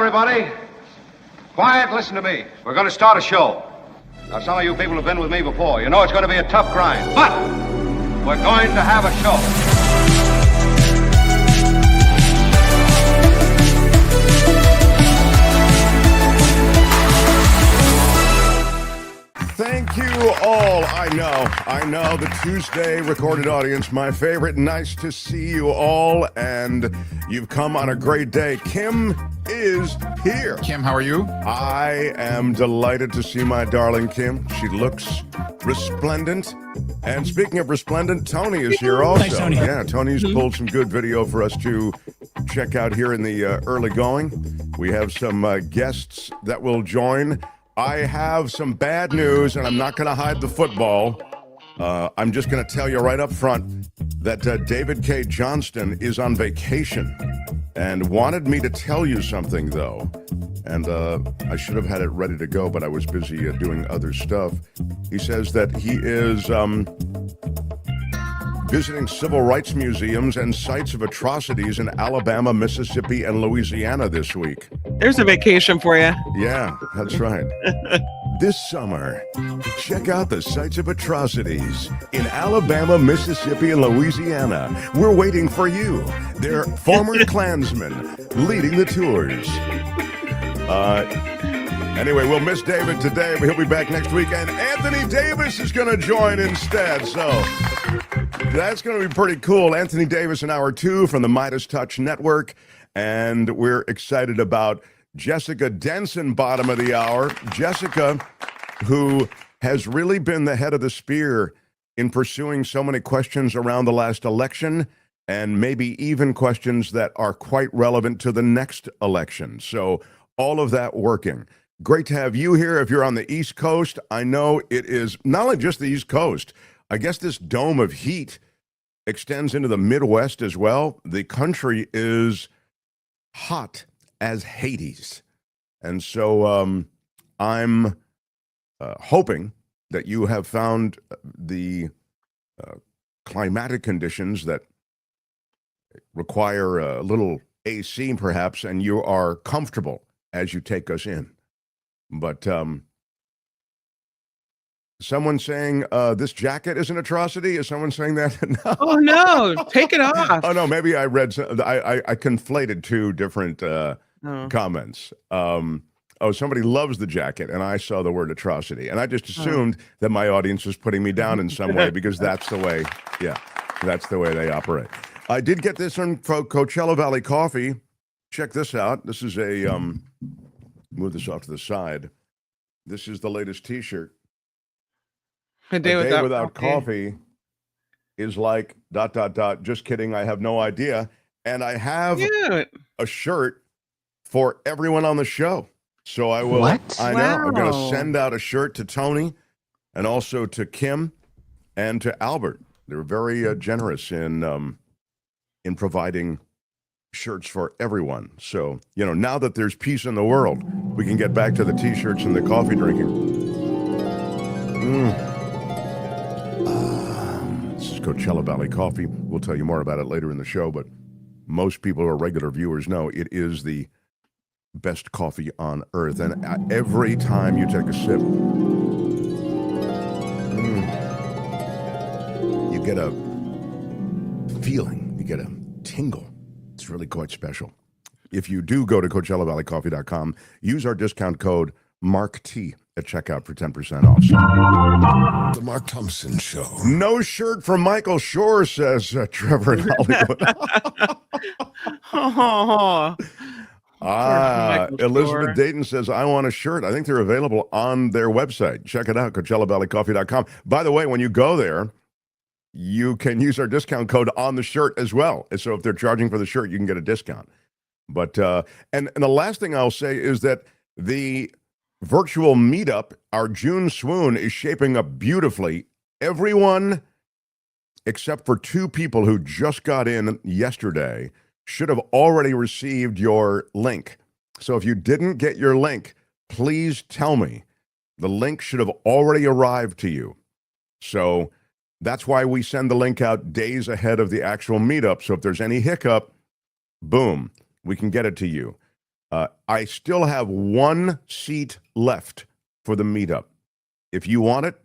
everybody. Quiet, listen to me. We're going to start a show. Now, some of you people have been with me before. You know it's going to be a tough grind, but we're going to have a show. Thank you all. I know, the Tuesday recorded audience, my favorite. Nice to see you all, and you've come on a great day. Kim is here. Kim, how are you? I am delighted to see my darling Kim. She looks resplendent. And speaking of resplendent, Tony is here also. Thanks, Tony. Yeah, Tony's pulled some good video for us to check out here in the early going. We have some guests that will join. I have some bad news, and I'm not going to hide the football. I'm just going to tell you right up front that David K. Johnston is on vacation and wanted me to tell you something, though. And I should have had it ready to go, but I was busy doing other stuff. He says that he is visiting civil rights museums and sites of atrocities in Alabama, Mississippi, and Louisiana this week. There's a vacation for you. Yeah, that's right. This summer, check out the sites of atrocities in Alabama, Mississippi, and Louisiana. We're waiting for you. They're former Klansmen leading the tours. Anyway, we'll miss David today, but he'll be back next week. And Anthony Davis is going to join instead, so that's going to be pretty cool. Anthony Davis in hour 2 from the Midas Touch Network. And we're excited about Jessica Denson, bottom of the hour. Jessica, who has really been the head of the spear in pursuing so many questions around the last election, and maybe even questions that are quite relevant to the next election. So all of that working. Great to have you here. If you're on the East Coast, I know it is not only just the East Coast. I guess this dome of heat extends into the Midwest as well. The country is hot as Hades. And so I'm hoping that you have found the climatic conditions that require a little AC perhaps, and you are comfortable as you take us in. But someone saying this jacket is an atrocity? Is someone saying that? No. Oh, no. Take it off. Oh, no, maybe I read, I conflated two different comments. Somebody loves the jacket, and I saw the word atrocity. And I just assumed that my audience was putting me down in some way, because that's the way, that's the way they operate. I did get this from Coachella Valley Coffee. Check this out. This is a, move this off to the side. This is the latest T-shirt. A day without coffee is like ... Just kidding. I have no idea. And I have a shirt for everyone on the show. So I will. What? I know. I'm going to send out a shirt to Tony and also to Kim and to Albert. They're very generous in providing shirts for everyone. So, now that there's peace in the world, we can get back to the T-shirts and the coffee drinking. This is Coachella Valley Coffee. We'll tell you more about it later in the show, but most people who are regular viewers know it is the best coffee on earth. And every time you take a sip, you get a feeling, you get a tingle. It's really quite special. If you do go to CoachellaValleyCoffee.com, use our discount code MARKT at checkout for 10% off. The Mark Thompson Show. No shirt from Michael Shore, says Trevor in Hollywood. Elizabeth Dayton says, I want a shirt. I think they're available on their website. Check it out, CoachellaValleyCoffee.com. By the way, when you go there, you can use our discount code on the shirt as well. And so if they're charging for the shirt, you can get a discount. But and the last thing I'll say is that the virtual meetup, our June swoon, is shaping up beautifully. Everyone except for 2 people who just got in yesterday should have already received your link. So if you didn't get your link, please tell me. The link should have already arrived to you. So that's why we send the link out days ahead of the actual meetup. So if there's any hiccup, boom, we can get it to you. I still have one seat left for the meetup. If you want it,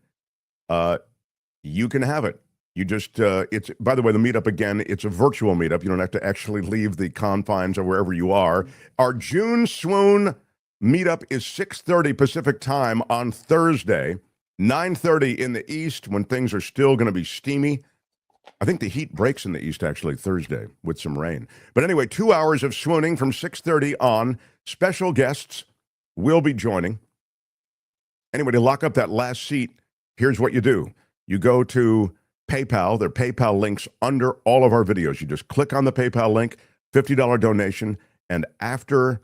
you can have it. You just, it's, by the way, the meetup again, it's a virtual meetup. You don't have to actually leave the confines of wherever you are. Our June Swoon meetup is 6:30 Pacific time on Thursday, 9:30 in the East when things are still going to be steamy. I think the heat breaks in the East actually Thursday with some rain. But anyway, 2 hours of swooning from 6:30 on. Special guests will be joining. Anyway, to lock up that last seat, here's what you do. You go to PayPal. There are PayPal links under all of our videos. You just click on the PayPal link, $50 donation, and after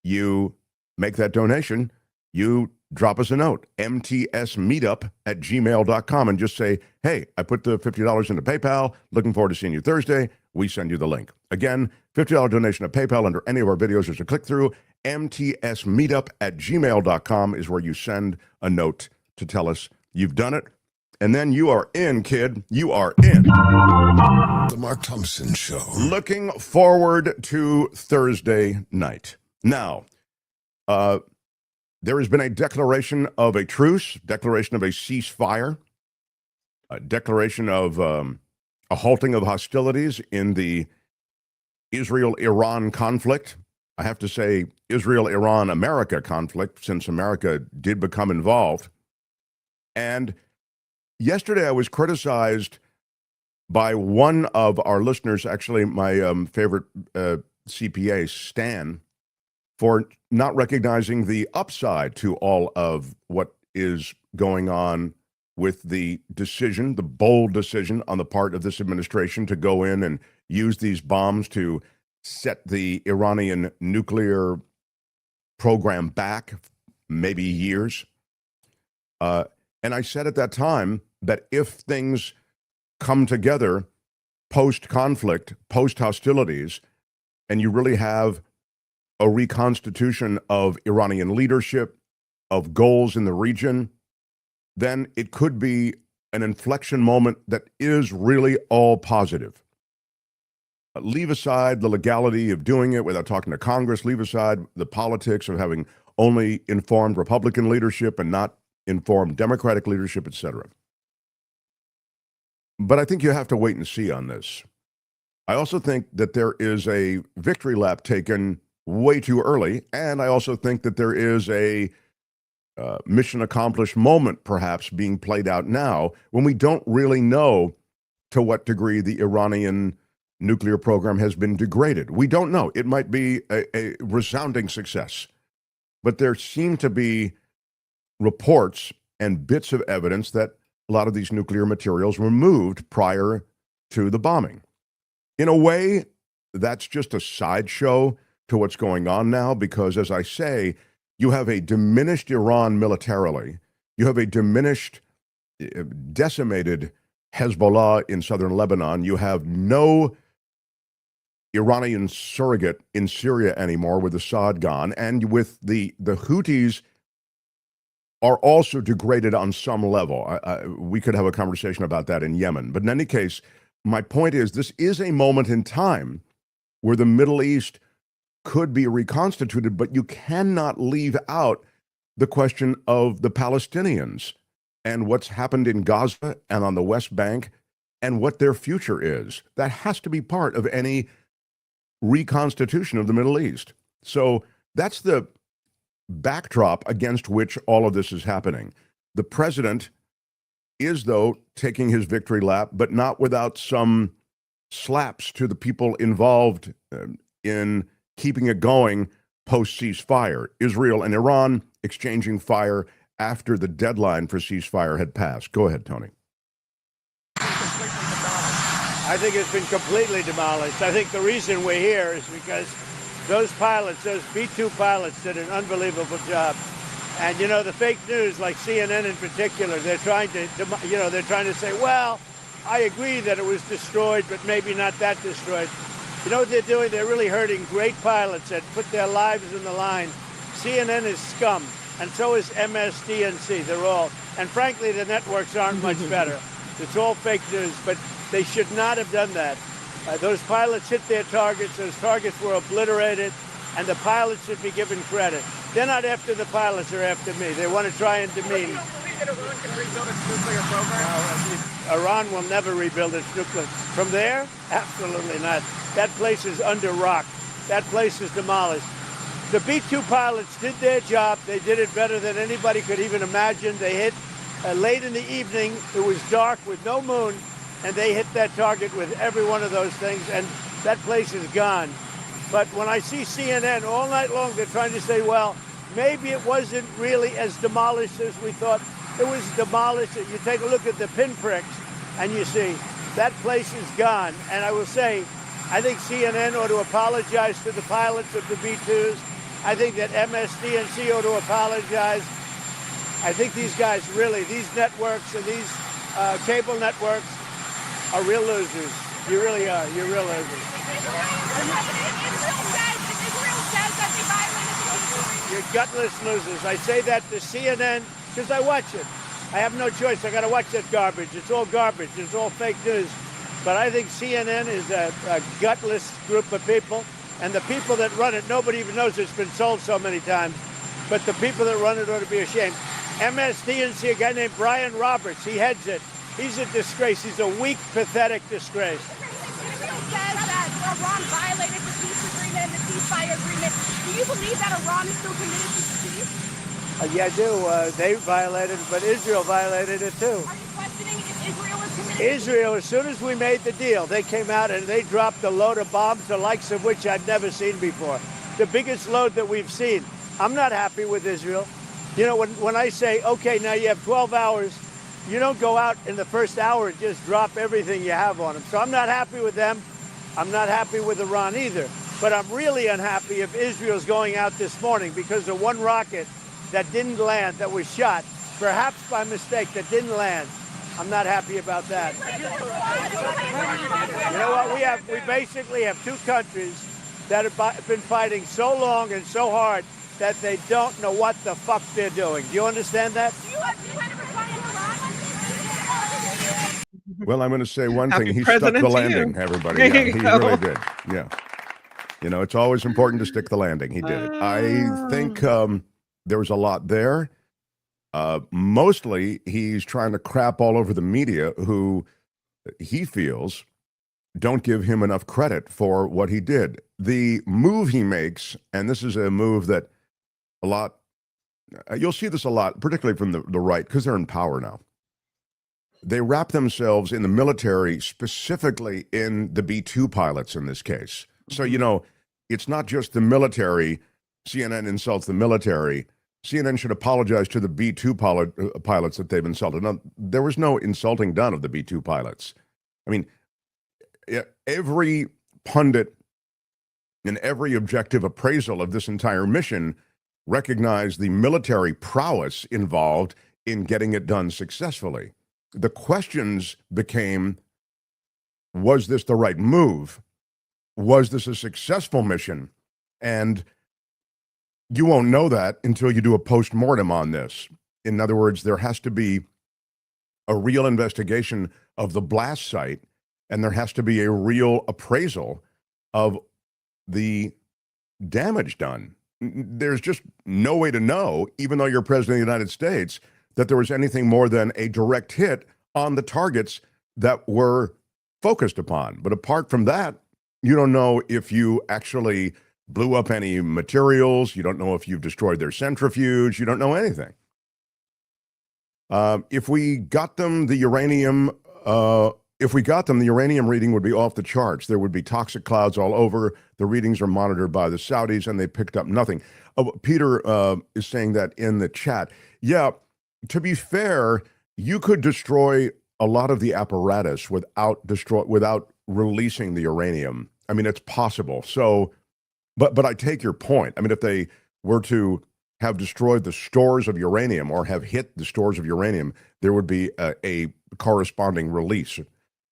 you make that donation, you drop us a note, mtsmeetup@gmail.com, and just say, hey, I put the $50 into PayPal, looking forward to seeing you Thursday. We send you the link. Again, $50 donation to PayPal under any of our videos. There's a click-through. mtsmeetup@gmail.com is where you send a note to tell us you've done it. And then you are in, kid. You are in. The Mark Thompson Show. Looking forward to Thursday night. Now, there has been a declaration of a truce, declaration of a ceasefire, a declaration of a halting of hostilities in the Israel-Iran conflict. I have to say Israel-Iran-America conflict, since America did become involved. And yesterday I was criticized by one of our listeners, actually my favorite CPA, Stan, for not recognizing the upside to all of what is going on with the decision, the bold decision on the part of this administration to go in and use these bombs to set the Iranian nuclear program back, maybe years. And I said at that time that if things come together post-conflict, post-hostilities, and you really have a reconstitution of Iranian leadership, of goals in the region, then it could be an inflection moment that is really all positive. Leave aside the legality of doing it without talking to Congress. Leave aside the politics of having only informed Republican leadership and not informed Democratic leadership, etc. But I think you have to wait and see on this. I also think that there is a victory lap taken way too early, and I also think that there is a mission accomplished moment perhaps being played out now when we don't really know to what degree the Iranian nuclear program has been degraded. We don't know. It might be a resounding success, but there seem to be reports and bits of evidence that a lot of these nuclear materials were moved prior to the bombing. In a way, that's just a sideshow to what's going on now, because, as I say, you have a diminished Iran militarily. You have a diminished, decimated Hezbollah in southern Lebanon. You have no Iranian surrogate in Syria anymore with Assad gone. And with the Houthis are also degraded on some level. We could have a conversation about that in Yemen. But in any case, my point is this is a moment in time where the Middle East could be reconstituted, but you cannot leave out the question of the Palestinians and what's happened in Gaza and on the West Bank and what their future is. That has to be part of any reconstitution of the Middle East. So that's the backdrop against which all of this is happening. The president is, though, taking his victory lap, but not without some slaps to the people involved in keeping it going post-ceasefire. Israel and Iran exchanging fire after the deadline for ceasefire had passed. Go ahead, Tony. I think it's been completely demolished. I think the reason we're here is because those pilots, those B-2 pilots, did an unbelievable job. And, you know, the fake news, like CNN in particular, they're trying to say, well, I agree that it was destroyed, but maybe not that destroyed. You know what they're doing? They're really hurting great pilots that put their lives in the line. CNN is scum, and so is MSDNC. They're all. And frankly, the networks aren't much better. It's all fake news, but they should not have done that. Those pilots hit their targets. Those targets were obliterated. and the pilots should be given credit. They're not after the pilots, they're after me. They want to try and demean. Do you believe that Iran can rebuild its nuclear program? Iran will never rebuild its nuclear. From there? Absolutely not. That place is under rock. That place is demolished. The B-2 pilots did their job. They did it better than anybody could even imagine. They hit late in the evening. It was dark with no moon, and they hit that target with every one of those things, and that place is gone. But when I see CNN all night long, they're trying to say, well, maybe it wasn't really as demolished as we thought. It was demolished. You take a look at the pinpricks, and you see that place is gone. And I will say, I think CNN ought to apologize to the pilots of the B-2s. I think that MSDNC ought to apologize. I think these guys really, these networks and these cable networks are real losers. You really are. You're real losers. You're gutless losers. I say that to CNN because I watch it. I have no choice. I got to watch that garbage. It's all garbage. It's all fake news. But I think CNN is a gutless group of people. And the people that run it, nobody even knows it's been sold so many times. But the people that run it ought to be ashamed. MSDNC, a guy named Brian Roberts, he heads it. He's a disgrace. He's a weak, pathetic disgrace. Israel says that Iran violated the peace agreement and the ceasefire agreement. Do you believe that Iran is still committed to peace? Yeah, I do. They violated it, but Israel violated it too. Are you questioning if Israel is committed? Israel, as soon as we made the deal, they came out and they dropped a load of bombs, the likes of which I'd never seen before. The biggest load that we've seen. I'm not happy with Israel. You know, when I say, okay, now you have 12 hours, you don't go out in the first hour and just drop everything you have on them. So I'm not happy with them. I'm not happy with Iran either. But I'm really unhappy if Israel's going out this morning because of one rocket that didn't land, that was shot, perhaps by mistake, that didn't land. I'm not happy about that. You know what? We basically have two countries that have been fighting so long and so hard that they don't know what the fuck they're doing. Do you understand that? Well, I'm going to say one Happy thing. He stuck President the to landing, you. everybody. There Yeah, you he go. really did. Yeah. You know, it's always important to stick the landing. He did it. I think there was a lot there. Mostly, he's trying to crap all over the media who he feels don't give him enough credit for what he did. The move he makes, and this is a move that a lot, you'll see this a lot, particularly from the right, because they're in power now. They wrap themselves in the military, specifically in the B-2 pilots in this case. So, you know, it's not just the military. CNN insults the military. CNN should apologize to the B-2 pilots that they've insulted. Now, there was no insulting done of the B-2 pilots. I mean, every pundit and every objective appraisal of this entire mission recognized the military prowess involved in getting it done successfully. The questions became, was this the right move? Was this a successful mission? And you won't know that until you do a post-mortem on this. In other words, there has to be a real investigation of the blast site, and there has to be a real appraisal of the damage done. There's just no way to know, even though you're president of the United States, that there was anything more than a direct hit on the targets that were focused upon. But apart from that, you don't know if you actually blew up any materials. You don't know if you've destroyed their centrifuge. You don't know anything. If we got them the uranium reading would be off the charts. There would be toxic clouds all over. The readings are monitored by the Saudis, and they picked up nothing. Peter is saying that in the chat. Yeah, to be fair, you could destroy a lot of the apparatus without releasing the uranium. I mean, it's possible. So, but I take your point. I mean, if they were to have destroyed the stores of uranium or have hit the stores of uranium, there would be a corresponding release.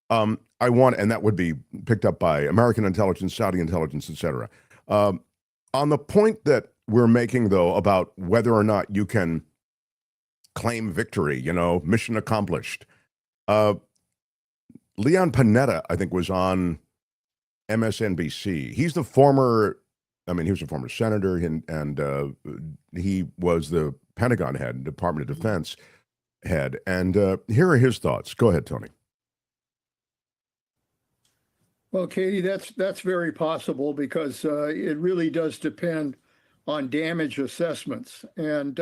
And that would be picked up by American intelligence, Saudi intelligence, etc. On the point that we're making, though, about whether or not you can claim victory, mission accomplished. Leon Panetta, I think, was on MSNBC. He's the former I mean, he was a former senator, and he was the Pentagon head, Department of Defense head. And here are his thoughts. Go ahead, Tony. Well, Katie, that's very possible because it really does depend on damage assessments. And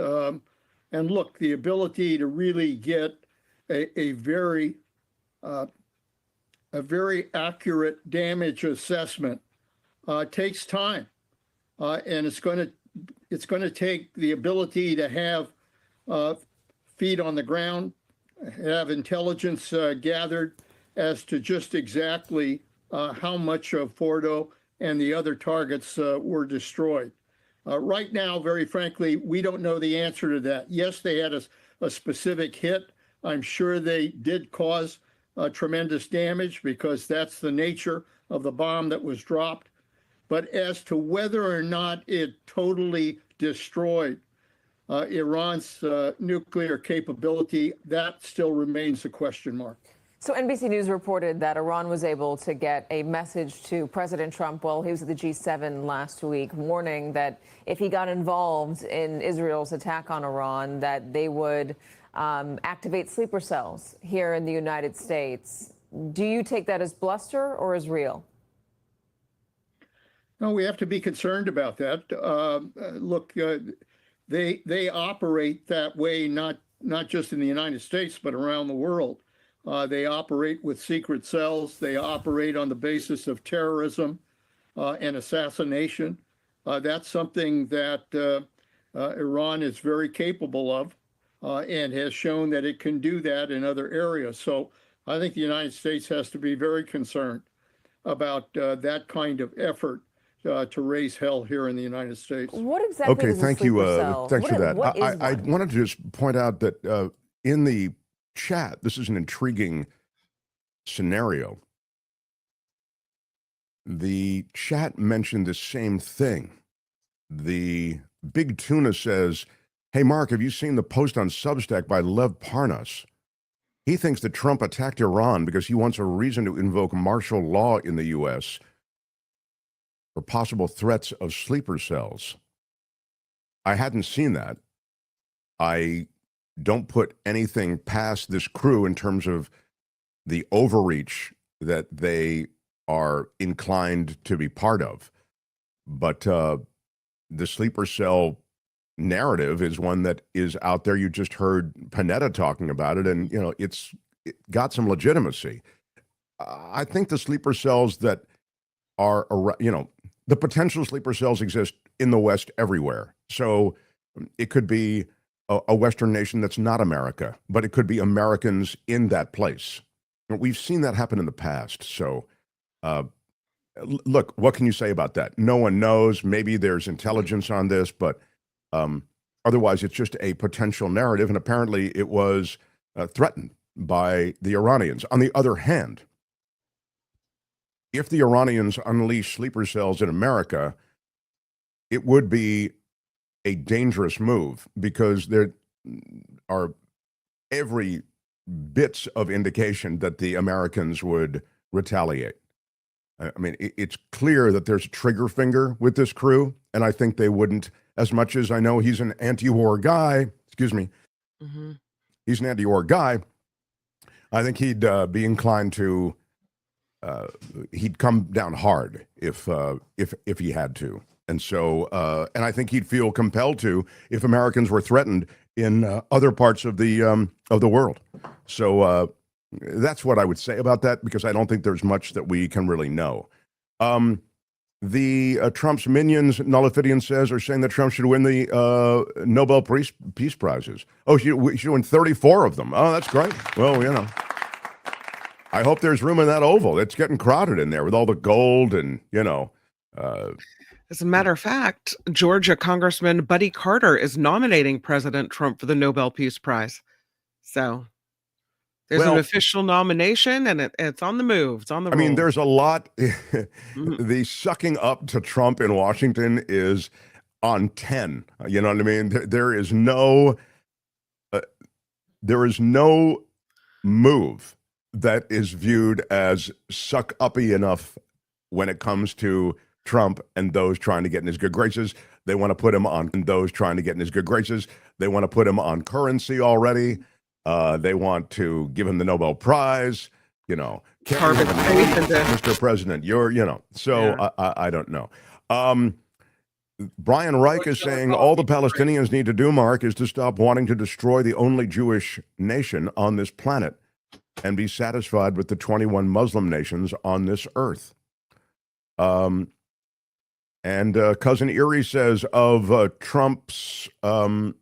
look, the ability to really get a very accurate damage assessment takes time, and it's going to take the ability to have feet on the ground, have intelligence gathered as to just exactly how much of Fordo and the other targets were destroyed. Right now, very frankly, we don't know the answer to that. Yes, they had a specific hit. I'm sure they did cause tremendous damage because that's the nature of the bomb that was dropped. But as to whether or not it totally destroyed Iran's nuclear capability, that still remains a question mark. So NBC News reported that Iran was able to get a message to President Trump while he was at the G7 last week, warning that if he got involved in Israel's attack on Iran, that they would activate sleeper cells here in the United States. Do you take that as bluster or as real? No, we have to be concerned about that. Look, they operate that way, not just in the United States, but around the world. They operate with secret cells. They operate on the basis of terrorism and assassination. That's something that Iran is very capable of and has shown that it can do that in other areas. So I think the United States has to be very concerned about that kind of effort to raise hell here in the United States. What exactly Okay, is a thank you. sleeper cell? Thanks for that. What is I one? wanted to just point out that in the chat, this is an intriguing scenario. The chat mentioned the same thing. The Big Tuna says, "Hey, Mark, have you seen the post on Substack by Lev Parnas? He thinks that Trump attacked Iran because he wants a reason to invoke martial law in the U.S. for possible threats of sleeper cells." I hadn't seen that. I don't put anything past this crew in terms of the overreach that they are inclined to be part of. But the sleeper cell narrative is one that is out there. You just heard Panetta talking about it, and it got some legitimacy. I think the sleeper cells that are, the potential sleeper cells exist in the West everywhere. So it could be a Western nation that's not America, but it could be Americans in that place. We've seen that happen in the past. So, look, what can you say about that? No one knows. Maybe there's intelligence on this, but otherwise it's just a potential narrative, and apparently it was threatened by the Iranians. On the other hand, if the Iranians unleash sleeper cells in America, it would be a dangerous move because there are every bits of indication that the Americans would retaliate. I mean, it's clear that there's a trigger finger with this crew, and I think they wouldn't, as much as I know he's an anti-war guy, he's an anti-war guy, I think he'd be inclined to, he'd come down hard if he had to. And so, and I think he'd feel compelled to if Americans were threatened in other parts of the world. So that's what I would say about that, because I don't think there's much that we can really know. The Trump's minions, Nullifidian says, are saying that Trump should win the Nobel Peace Prizes. Oh, we should win 34 of them. Oh, that's great. Well, I hope there's room in that oval. It's getting crowded in there with all the gold and, As a matter of fact, Georgia Congressman Buddy Carter is nominating President Trump for the Nobel Peace Prize. So there's an official nomination, and it's on the move. It's on the roll. I mean, there's a lot. The sucking up to Trump in Washington is on 10. You know what I mean? There is no move that is viewed as suck-uppy enough when it comes to Trump and those trying to get in his good graces. They want to put him on those trying to get in his good graces. They want to put him on currency already. They want to give him the Nobel Prize. You know, Mr. President, I don't know. Brian Reich is saying all the Palestinians need to do, Mark, is to stop wanting to destroy the only Jewish nation on this planet and be satisfied with the 21 Muslim nations on this earth. And Cousin Erie says of Trump's, Cousin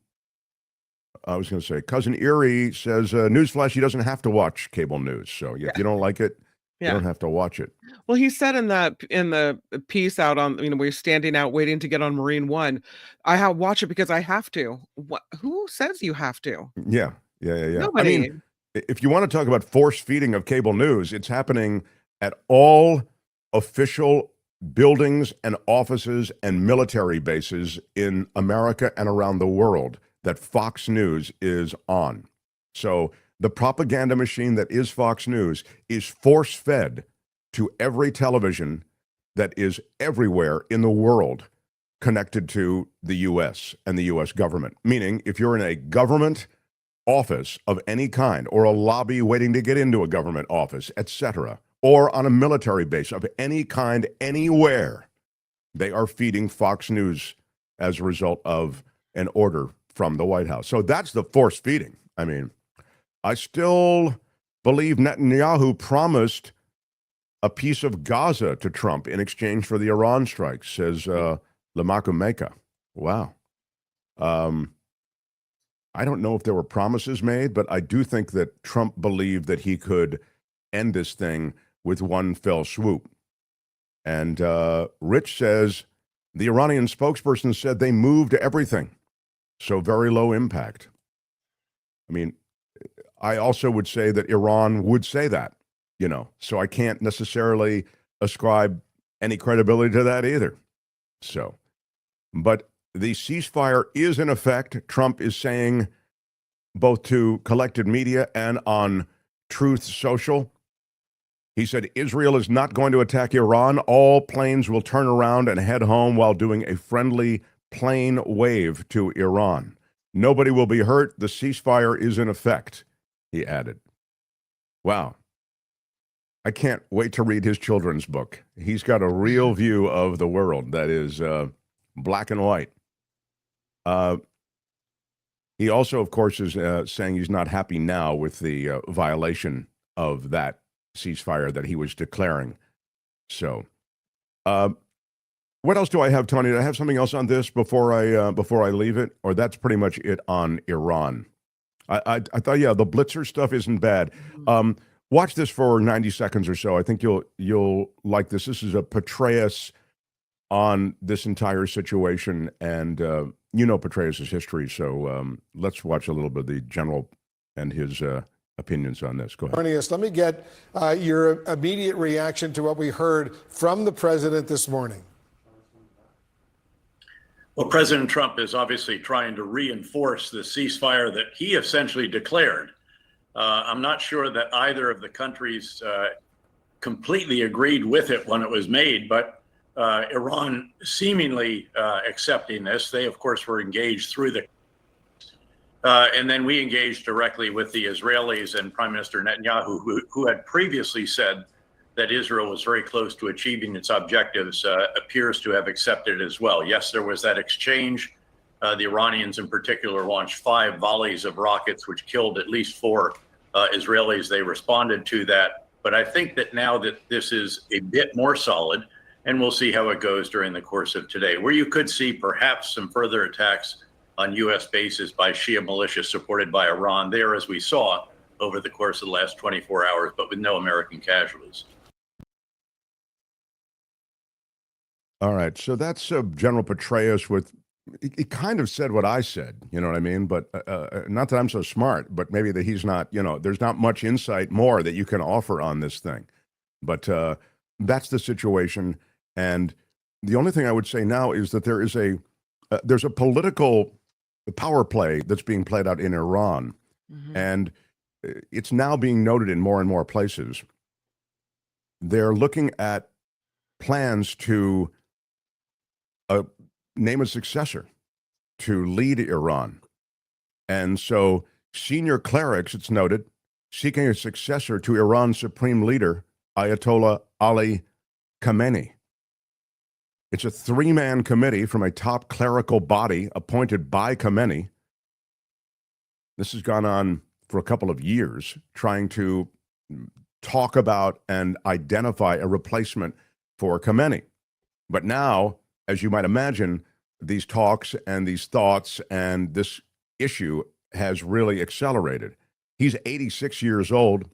Erie says, newsflash, he doesn't have to watch cable news. So if you don't like it, you don't have to watch it. Well, he said in the piece out on, we're standing out waiting to get on Marine One. I watch it because I have to. What? Who says you have to? Yeah. Nobody. I mean, if you want to talk about force feeding of cable news, it's happening at all official buildings and offices and military bases in America and around the world that Fox News is on. So the propaganda machine that is Fox News is force-fed to every television that is everywhere in the world connected to the U.S. and the U.S. government. Meaning, if you're in a government office of any kind, or a lobby waiting to get into a government office, etc., or on a military base of any kind, anywhere, they are feeding Fox News as a result of an order from the White House. So that's the force feeding. I mean, I still believe Netanyahu promised a piece of Gaza to Trump in exchange for the Iran strikes, says Lamakumeka. Wow. I don't know if there were promises made, but I do think that Trump believed that he could end this thing with one fell swoop. And Rich says the Iranian spokesperson said they moved everything, so very low impact. I mean, I also would say that Iran would say that, so I can't necessarily ascribe any credibility to that either. So, but the ceasefire is in effect. Trump is saying both to collected media and on Truth Social. He said Israel is not going to attack Iran. All planes will turn around and head home while doing a friendly plane wave to Iran. Nobody will be hurt. The ceasefire is in effect, he added. Wow. I can't wait to read his children's book. He's got a real view of the world that is black and white. He also, of course, is saying he's not happy now with the violation of that ceasefire that he was declaring. So, what else do I have, Tony? Do I have something else on this before I leave it, or that's pretty much it on Iran? I thought, the Blitzer stuff isn't bad. Watch this for 90 seconds or so. I think you'll like this. This is a Petraeus on this entire situation, and Petraeus' history. So let's watch a little bit of the general and his opinions on this. Go ahead. Petraeus, let me get your immediate reaction to what we heard from the president this morning. Well, President Trump is obviously trying to reinforce the ceasefire that he essentially declared. I'm not sure that either of the countries completely agreed with it when it was made, but Iran seemingly accepting this. They, of course, were engaged through and then we engaged directly with the Israelis, and Prime Minister Netanyahu, who had previously said that Israel was very close to achieving its objectives, appears to have accepted it as well. Yes, there was that exchange. The Iranians in particular launched 5 volleys of rockets, which killed at least 4 Israelis. They responded to that. But I think that now that this is a bit more solid, and we'll see how it goes during the course of today, where you could see perhaps some further attacks on U.S. bases by Shia militia supported by Iran there, as we saw over the course of the last 24 hours, but with no American casualties. All right. So that's General Petraeus with, he kind of said what I said, you know what I mean? But not that I'm so smart, but maybe that he's not, there's not much insight more that you can offer on this thing. But that's the situation. And the only thing I would say now is that there's a political power play that's being played out in Iran. Mm-hmm. And it's now being noted in more and more places. They're looking at plans to name a successor to lead Iran. And so senior clerics, it's noted, seeking a successor to Iran's supreme leader, Ayatollah Ali Khamenei. It's a three-man committee from a top clerical body appointed by Khamenei. This has gone on for a couple of years, trying to talk about and identify a replacement for Khamenei. But now, as you might imagine, these talks and these thoughts and this issue has really accelerated. He's 86 years old,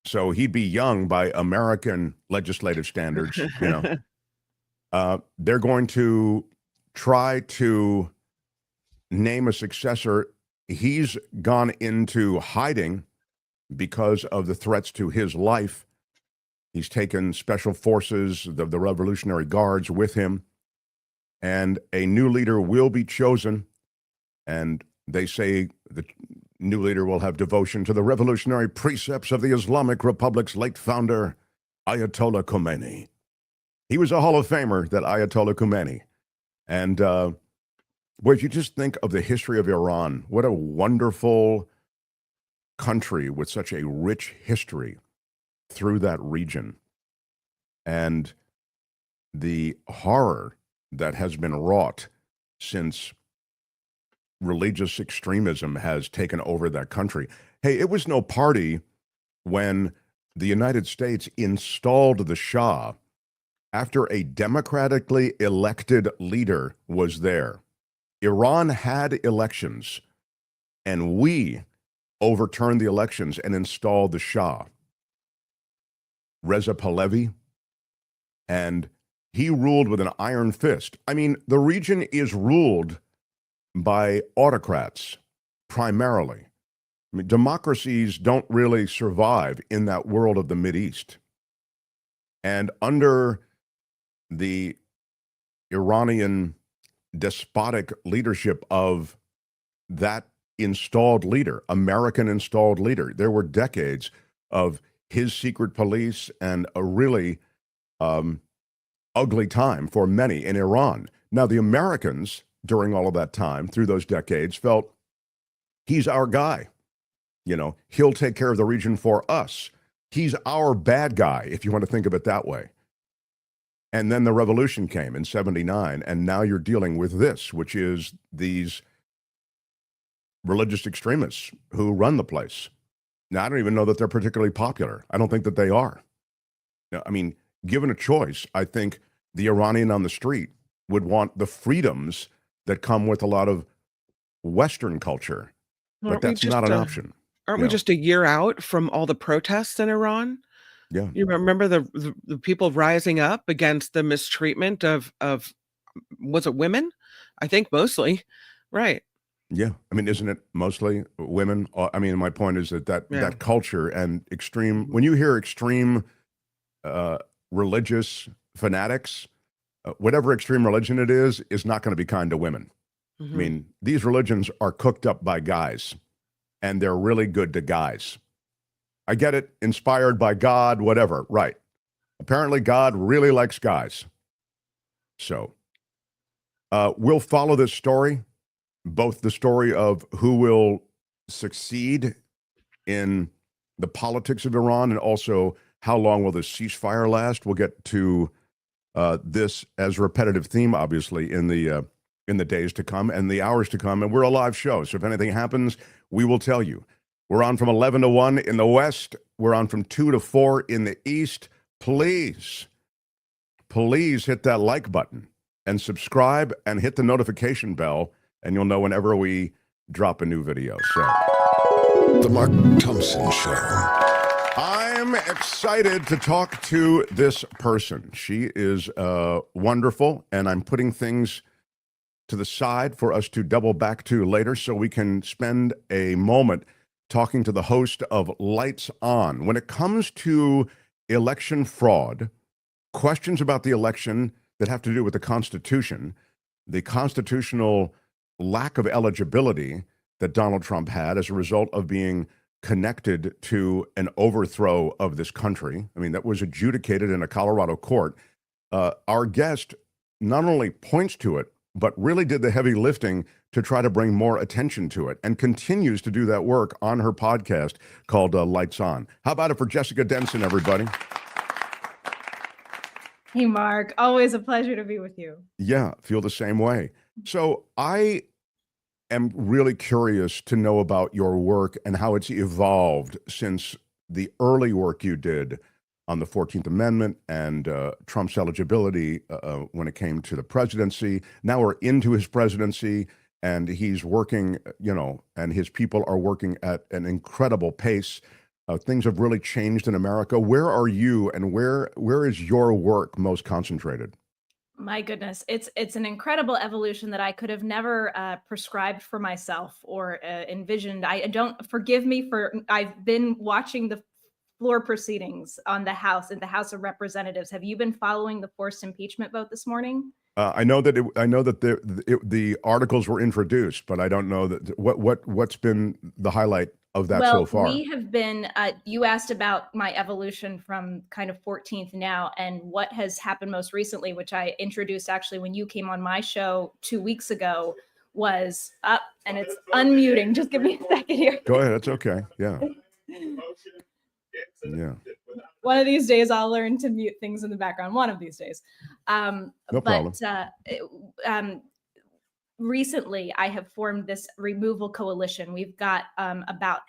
so he'd be young by American legislative standards, you know. They're going to try to name a successor. He's gone into hiding because of the threats to his life. He's taken special forces, the Revolutionary Guards, with him. And a new leader will be chosen. And they say the new leader will have devotion to the revolutionary precepts of the Islamic Republic's late founder, Ayatollah Khomeini. He was a Hall of Famer, that Ayatollah Khomeini. And boy, if you just think of the history of Iran, what a wonderful country with such a rich history through that region. And the horror that has been wrought since religious extremism has taken over that country. Hey, it was no party when the United States installed the Shah after a democratically elected leader was there. Iran had elections, and we overturned the elections and installed the Shah, Reza Pahlavi, and he ruled with an iron fist. I mean, the region is ruled by autocrats, primarily. I mean, democracies don't really survive in that world of the Mideast. And under the Iranian despotic leadership of that installed leader, American installed leader, there were decades of his secret police and a really ugly time for many in Iran. Now, the Americans, during all of that time, through those decades, felt he's our guy. You know, he'll take care of the region for us. He's our bad guy, if you want to think of it that way. And then the revolution came in 79, and now you're dealing with this, which is these religious extremists who run the place. Now, I don't even know that they're particularly popular. I don't think that they are. Now, I mean, given a choice, I think the Iranian on the street would want the freedoms that come with a lot of Western culture, but that's not an option. Aren't we just a year out from all the protests in Iran? Yeah. You remember the people rising up against the mistreatment of was it women? I think mostly, right? Yeah. I mean, isn't it mostly women? I mean, my point is that culture and extreme, when you hear extreme religious fanatics, whatever extreme religion it is not going to be kind to women. I mean, these religions are cooked up by guys, and they're really good to guys. I get it, inspired by God, whatever, right. Apparently God really likes guys. So we'll follow this story, both the story of who will succeed in the politics of Iran and also how long will the ceasefire last. We'll get to this as a repetitive theme, obviously, in the days to come and the hours to come. And we're a live show, so if anything happens, we will tell you. We're on from 11 to 1 in the West. We're on from 2 to 4 in the East. Please hit that like button and subscribe and hit the notification bell, and you'll know whenever we drop a new video. So, The Mark Thompson Show. I'm excited to talk to this person. She is wonderful, and I'm putting things to the side for us to double back to later so we can spend a moment talking to the host of Lights On. When it comes to election fraud, questions about the election that have to do with the Constitution, the constitutional lack of eligibility that Donald Trump had as a result of being connected to an overthrow of this country. I mean, that was adjudicated in a Colorado court. Our guest not only points to it, but really did the heavy lifting to try to bring more attention to it and continues to do that work on her podcast called Lights On. How about it for Jessica Denson, everybody? Hey, Mark. Always a pleasure to be with you. Yeah, feel the same way. So I am really curious to know about your work and how it's evolved since the early work you did on the 14th Amendment and Trump's eligibility when it came to the presidency. Now we're into his presidency, and he's working, and his people are working at an incredible pace. Things have really changed in America. Where are you, and where is your work most concentrated? My goodness, it's an incredible evolution that I could have never prescribed for myself or envisioned. I don't forgive me for I've been watching the floor proceedings in the House of Representatives. Have you been following the forced impeachment vote this morning? I know that the articles were introduced, but I don't know that what's been the highlight of that so far. We have been, you asked about my evolution from kind of 14th now, and what has happened most recently, which I introduced actually when you came on my show 2 weeks ago, was up, and it's unmuting. Just give me a second here. Go ahead. It's okay. Yeah. Yeah. One of these days I'll learn to mute things in the background. One of these days. No problem. Recently I have formed this removal coalition. We've got about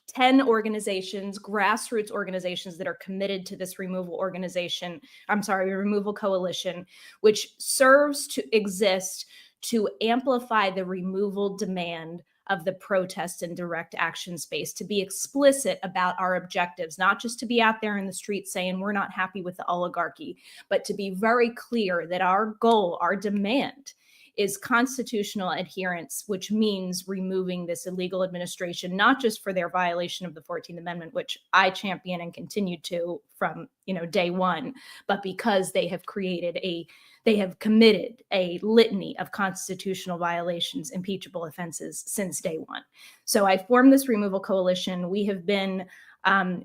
10 organizations, grassroots organizations that are committed to this removal coalition, which serves to exist to amplify the removal demand of the protest and direct action space, to be explicit about our objectives, not just to be out there in the streets saying we're not happy with the oligarchy, but to be very clear that our goal, our demand is constitutional adherence, which means removing this illegal administration, not just for their violation of the 14th Amendment, which I champion and continue to from day one, but because they have committed a litany of constitutional violations, impeachable offenses since day one. So I formed this removal coalition. We have been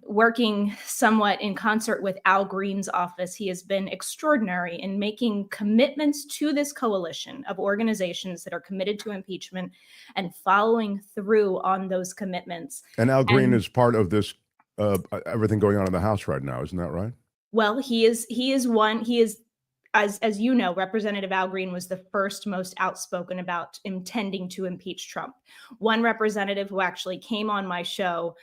working somewhat in concert with Al Green's office. He has been extraordinary in making commitments to this coalition of organizations that are committed to impeachment and following through on those commitments. And Al Green is part of this, everything going on in the House right now, isn't that right? Well, he is, as you know, Representative Al Green was the first most outspoken about intending to impeach Trump. One representative who actually came on my show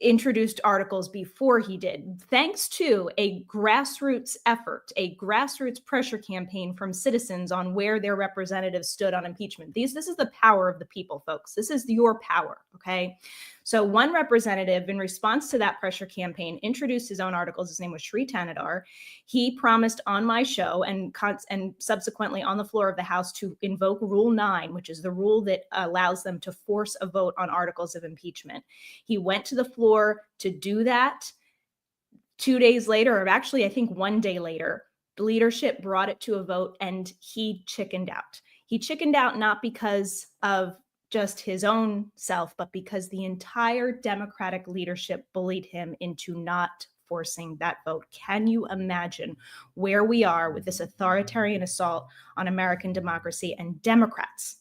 introduced articles before he did, thanks to a grassroots effort, a grassroots pressure campaign from citizens on where their representatives stood on impeachment. This is the power of the people, folks. This is your power, okay? So one representative, in response to that pressure campaign, introduced his own articles. His name was Sri Tanadar. He promised on my show and subsequently on the floor of the House to invoke Rule 9, which is the rule that allows them to force a vote on articles of impeachment. He went to the floor to do that. 2 days later, or actually I think 1 day later, the leadership brought it to a vote and he chickened out. He chickened out not because of just his own self, but because the entire Democratic leadership bullied him into not forcing that vote. Can you imagine where we are with this authoritarian assault on American democracy, and Democrats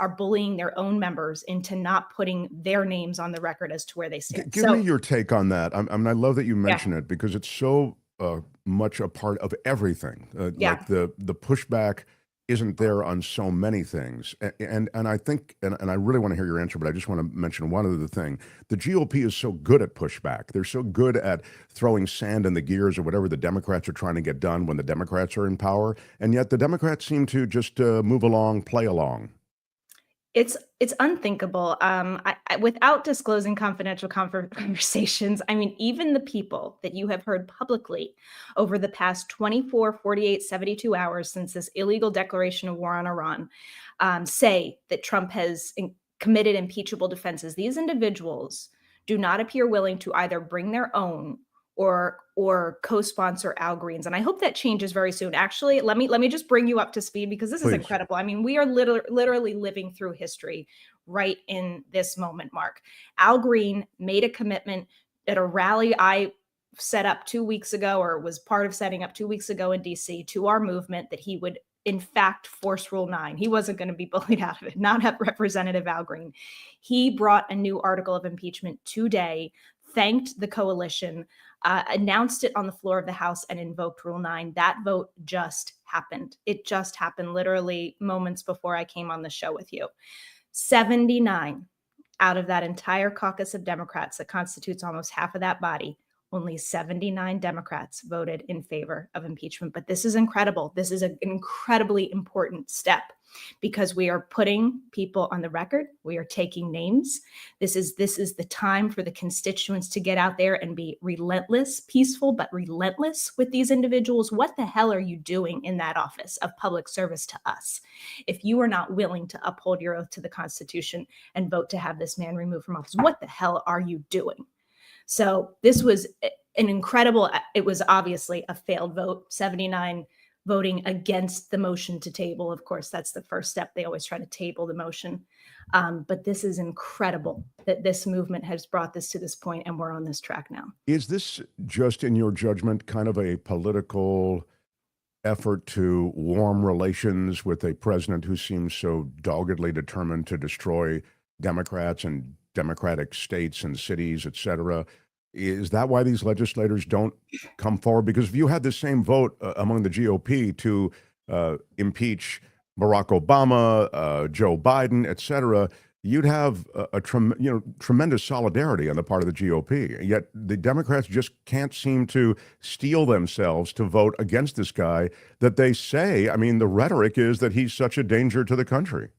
are bullying their own members into not putting their names on the record as to where they stand. Give me your take on that. I love that you mention it because it's so much a part of everything. Like the pushback isn't there on so many things. And I think, and I really want to hear your answer, but I just want to mention one other thing. The GOP is so good at pushback. They're so good at throwing sand in the gears or whatever the Democrats are trying to get done when the Democrats are in power. And yet the Democrats seem to just move along, play along. It's unthinkable. Without disclosing confidential conversations, I mean, even the people that you have heard publicly over the past 24, 48, 72 hours since this illegal declaration of war on Iran say that Trump has committed impeachable defenses. These individuals do not appear willing to either bring their own or co-sponsor Al Green's. And I hope that changes very soon. Actually, let me just bring you up to speed because this is incredible. I mean, we are literally living through history right in this moment, Mark. Al Green made a commitment at a rally I set up 2 weeks ago, or was part of setting up 2 weeks ago in DC, to our movement that he would in fact force Rule 9. He wasn't going to be bullied out of it, not Representative Al Green. He brought a new article of impeachment today, thanked the coalition, announced it on the floor of the House, and invoked Rule 9. That vote just happened. It just happened literally moments before I came on the show with you. 79 out of that entire caucus of Democrats that constitutes almost half of that body, only 79 Democrats voted in favor of impeachment. But this is incredible. This is an incredibly important step, because we are putting people on the record. We are taking names. This is the time for the constituents to get out there and be relentless, peaceful, but relentless with these individuals. What the hell are you doing in that office of public service to us if you are not willing to uphold your oath to the Constitution and vote to have this man removed from office? What the hell are you doing? So this was an incredible, it was obviously a failed vote, 79 voting against the motion to table. Of course, that's the first step. They always try to table the motion. But this is incredible that this movement has brought this to this point, and we're on this track now. Is this just, in your judgment, kind of a political effort to warm relations with a president who seems so doggedly determined to destroy Democrats and Democratic states and cities, et cetera? Is that why these legislators don't come forward? Because if you had the same vote among the GOP to impeach Barack Obama, Joe Biden, et cetera, you'd have a tremendous solidarity on the part of the GOP. Yet the Democrats just can't seem to steel themselves to vote against this guy that they say, I mean, the rhetoric is that he's such a danger to the country.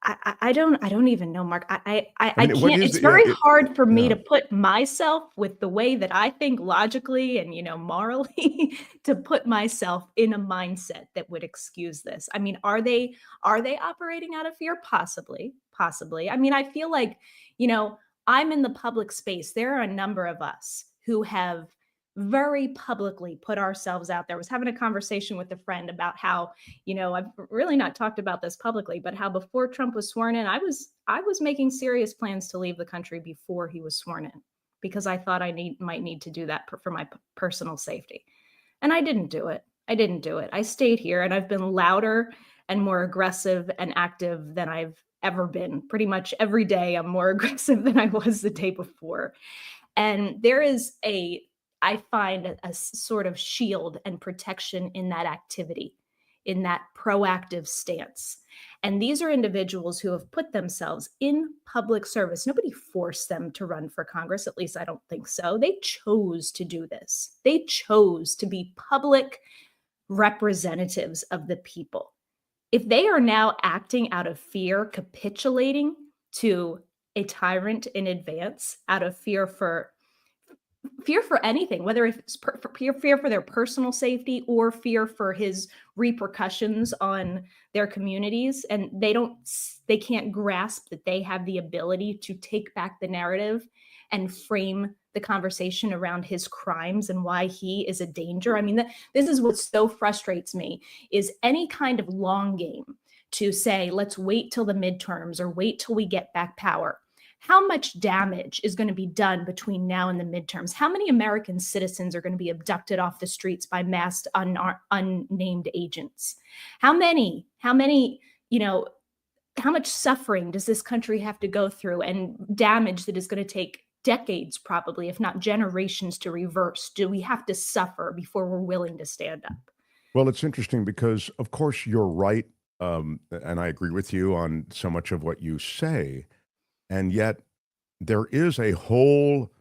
I don't even know, Mark. I mean, can't. It's very hard for me to put myself, with the way that I think logically and, morally, to put myself in a mindset that would excuse this. I mean, are they operating out of fear? Possibly. I mean, I feel like, I'm in the public space. There are a number of us who have very publicly put ourselves out there. I was having a conversation with a friend about how, I've really not talked about this publicly, but how before Trump was sworn in, I was making serious plans to leave the country before he was sworn in, because I thought I might need to do that for my personal safety. And I didn't do it. I stayed here, and I've been louder and more aggressive and active than I've ever been. Pretty much every day I'm more aggressive than I was the day before. And there is I find a sort of shield and protection in that activity, in that proactive stance. And these are individuals who have put themselves in public service. Nobody forced them to run for Congress. At least I don't think so. They chose to do this. They chose to be public representatives of the people. If they are now acting out of fear, capitulating to a tyrant in advance, out of fear for anything, whether it's fear for their personal safety or fear for his repercussions on their communities, and they can't grasp that they have the ability to take back the narrative and frame the conversation around his crimes and why he is a danger. I mean, this is what so frustrates me, is any kind of long game to say, let's wait till the midterms or wait till we get back power. How much damage is going to be done between now and the midterms? How many American citizens are going to be abducted off the streets by masked, unnamed agents? How much suffering does this country have to go through, and damage that is going to take decades, probably, if not generations, to reverse? Do we have to suffer before we're willing to stand up? Well, it's interesting because, of course, you're right. And I agree with you on so much of what you say. And yet there is a whole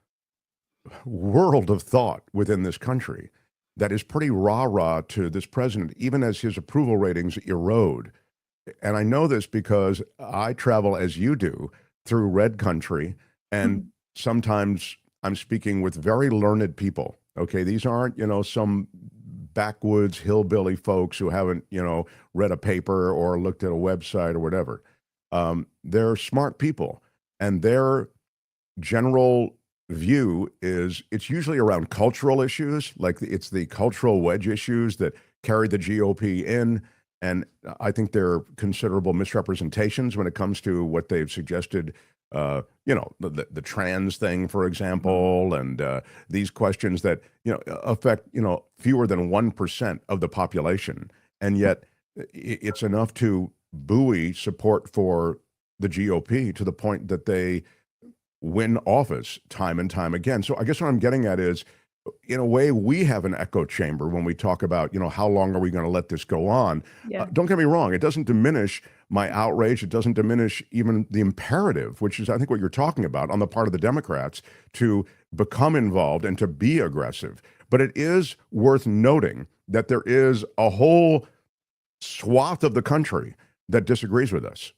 world of thought within this country that is pretty rah-rah to this president, even as his approval ratings erode. And I know this because I travel, as you do, through red country, and sometimes I'm speaking with very learned people. Okay, these aren't, some backwoods hillbilly folks who haven't, read a paper or looked at a website or whatever. They're smart people. And their general view is it's usually around cultural issues, like it's the cultural wedge issues that carry the GOP in. And I think there are considerable misrepresentations when it comes to what they've suggested the trans thing, for example, and these questions that affect fewer than 1% of the population, and yet it's enough to buoy support for the GOP to the point that they win office time and time again. So I guess what I'm getting at is, in a way, we have an echo chamber when we talk about, how long are we going to let this go on? Yeah. Don't get me wrong. It doesn't diminish my outrage. It doesn't diminish even the imperative, which is, I think, what you're talking about on the part of the Democrats to become involved and to be aggressive. But it is worth noting that there is a whole swath of the country that disagrees with us.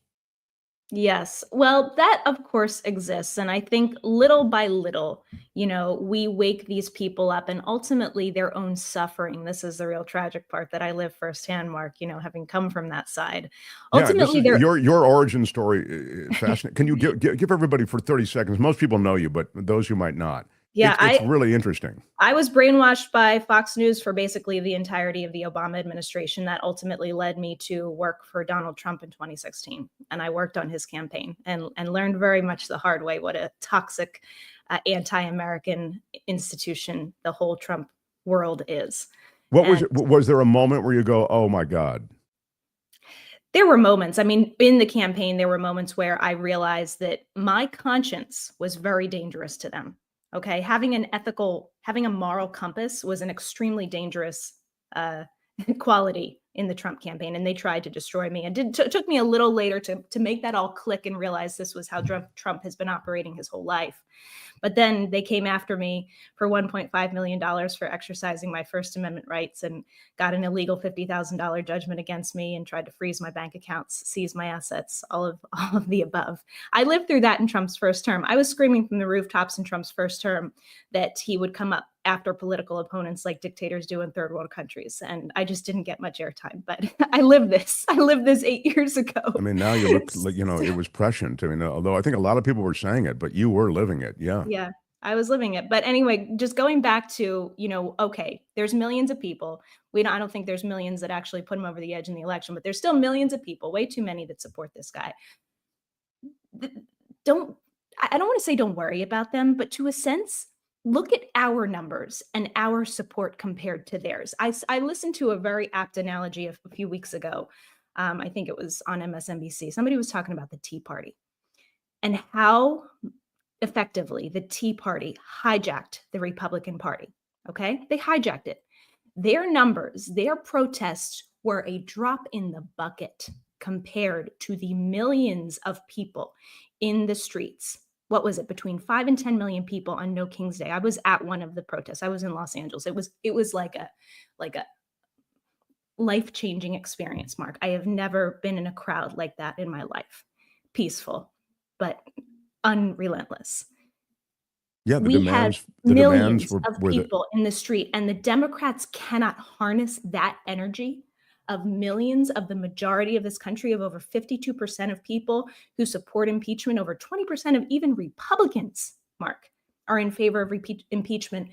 Yes. Well, that of course exists. And I think little by little, we wake these people up and ultimately their own suffering. This is the real tragic part that I live firsthand, Mark, having come from that side. Ultimately, your origin story is fascinating. Can you give everybody for 30 seconds? Most people know you, but those who might not. Yeah, it's really interesting. I was brainwashed by Fox News for basically the entirety of the Obama administration. That ultimately led me to work for Donald Trump in 2016. And I worked on his campaign and learned very much the hard way what a toxic anti-American institution the whole Trump world is. Was there a moment where you go, oh my God? There were moments. I mean, in the campaign, there were moments where I realized that my conscience was very dangerous to them. Okay, having a moral compass was an extremely dangerous quality in the Trump campaign, and they tried to destroy me. And it took me a little later to make that all click and realize this was how Trump has been operating his whole life. But then they came after me for $1.5 million for exercising my First Amendment rights and got an illegal $50,000 judgment against me and tried to freeze my bank accounts, seize my assets, all of the above. I lived through that in Trump's first term. I was screaming from the rooftops in Trump's first term that he would come up after political opponents like dictators do in third world countries. And I just didn't get much airtime, but I lived this 8 years ago. I mean, now you look like, it was prescient. I mean, although I think a lot of people were saying it, but you were living it. Yeah. Yeah, I was living it. But anyway, just going back to, okay, there's millions of people. I don't think there's millions that actually put him over the edge in the election, but there's still millions of people, way too many, that support this guy. I don't want to say don't worry about them, but to a sense, look at our numbers and our support compared to theirs. I listened to a very apt analogy a few weeks ago. I think it was on MSNBC. Somebody was talking about the Tea Party and how effectively the Tea Party hijacked the Republican Party. Okay, they hijacked it. Their numbers, their protests were a drop in the bucket compared to the millions of people in the streets. What was it? Between 5 and 10 million people on No King's Day. I was at one of the protests. I was in Los Angeles. It was like a life-changing experience, Mark. I have never been in a crowd like that in my life. Peaceful, but unrelentless. Yeah, We had millions of people in the street, and the Democrats cannot harness that energy of millions of the majority of this country, of over 52% of people who support impeachment. Over 20% of even Republicans, Mark, are in favor of impeachment.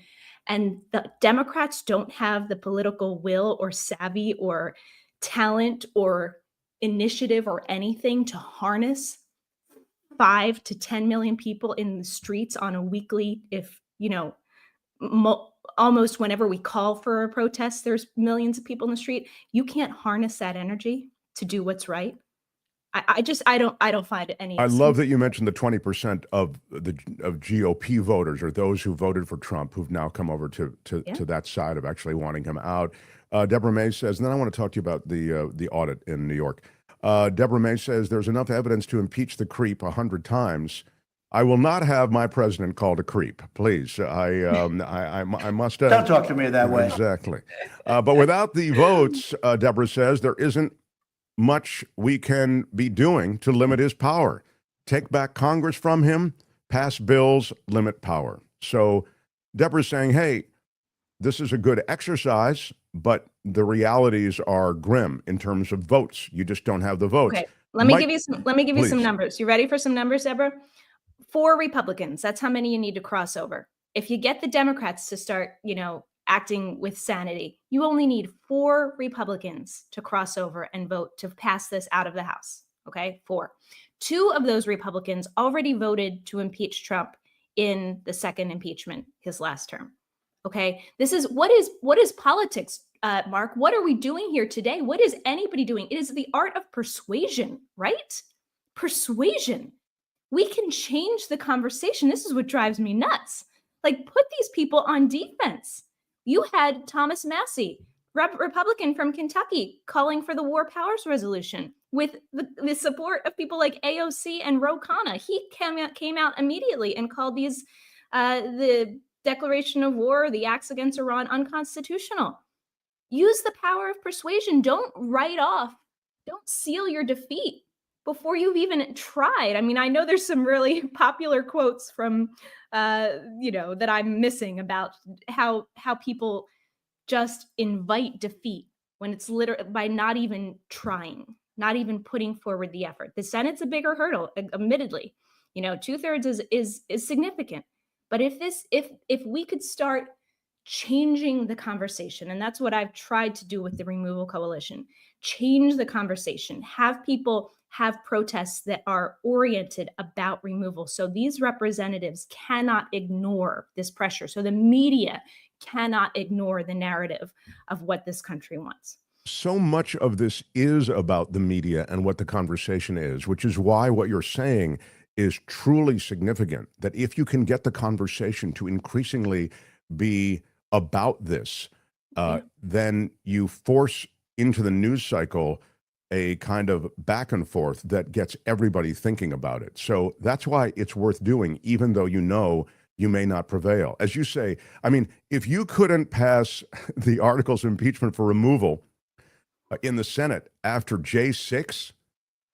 And the Democrats don't have the political will or savvy or talent or initiative or anything to harness 5 to 10 million people in the streets on a weekly, almost whenever we call for a protest, there's millions of people in the street. You can't harness that energy to do what's right. I don't find it any. I love that you mentioned the 20% of GOP voters, or those who voted for Trump, who've now come over to that side of actually wanting him out. Deborah May says, and then I want to talk to you about the audit in New York. Deborah May says there's enough evidence to impeach the creep 100 times. I will not have my president called a creep, please. I must. Don't talk to me that way. Exactly. But without the votes, Deborah says, there isn't much we can be doing to limit his power. Take back Congress from him, pass bills, limit power. So Deborah's saying, hey, this is a good exercise, but the realities are grim in terms of votes. You just don't have the votes. Okay, let me give you some numbers. You ready for some numbers, Deborah? 4 Republicans. That's how many you need to cross over. If you get the Democrats to start, acting with sanity, you only need 4 Republicans to cross over and vote to pass this out of the House. Okay, 4. 2 of those Republicans already voted to impeach Trump in the second impeachment, his last term. Okay, this is what is politics, Mark? What are we doing here today? What is anybody doing? It is the art of persuasion, right? Persuasion. We can change the conversation. This is what drives me nuts. Like, put these people on defense. You had Thomas Massey, Republican from Kentucky, calling for the War Powers Resolution with the support of people like AOC and Ro Khanna. He came out immediately and called these the declaration of war, the acts against Iran, unconstitutional. Use the power of persuasion. Don't write off. Don't seal your defeat before you've even tried. I mean, I know there's some really popular quotes from, that I'm missing about how people just invite defeat when it's literally by not even trying, not even putting forward the effort. The Senate's a bigger hurdle, admittedly. 2/3 is significant. But if we could start changing the conversation, and that's what I've tried to do with the Removal Coalition, change the conversation, have people have protests that are oriented about removal. So these representatives cannot ignore this pressure. So the media cannot ignore the narrative of what this country wants. So much of this is about the media and what the conversation is, which is why what you're saying is truly significant, that if you can get the conversation to increasingly be about this, then you force into the news cycle a kind of back and forth that gets everybody thinking about it. So that's why it's worth doing, even though you may not prevail. As you say, I mean, if you couldn't pass the articles of impeachment for removal in the Senate after J6,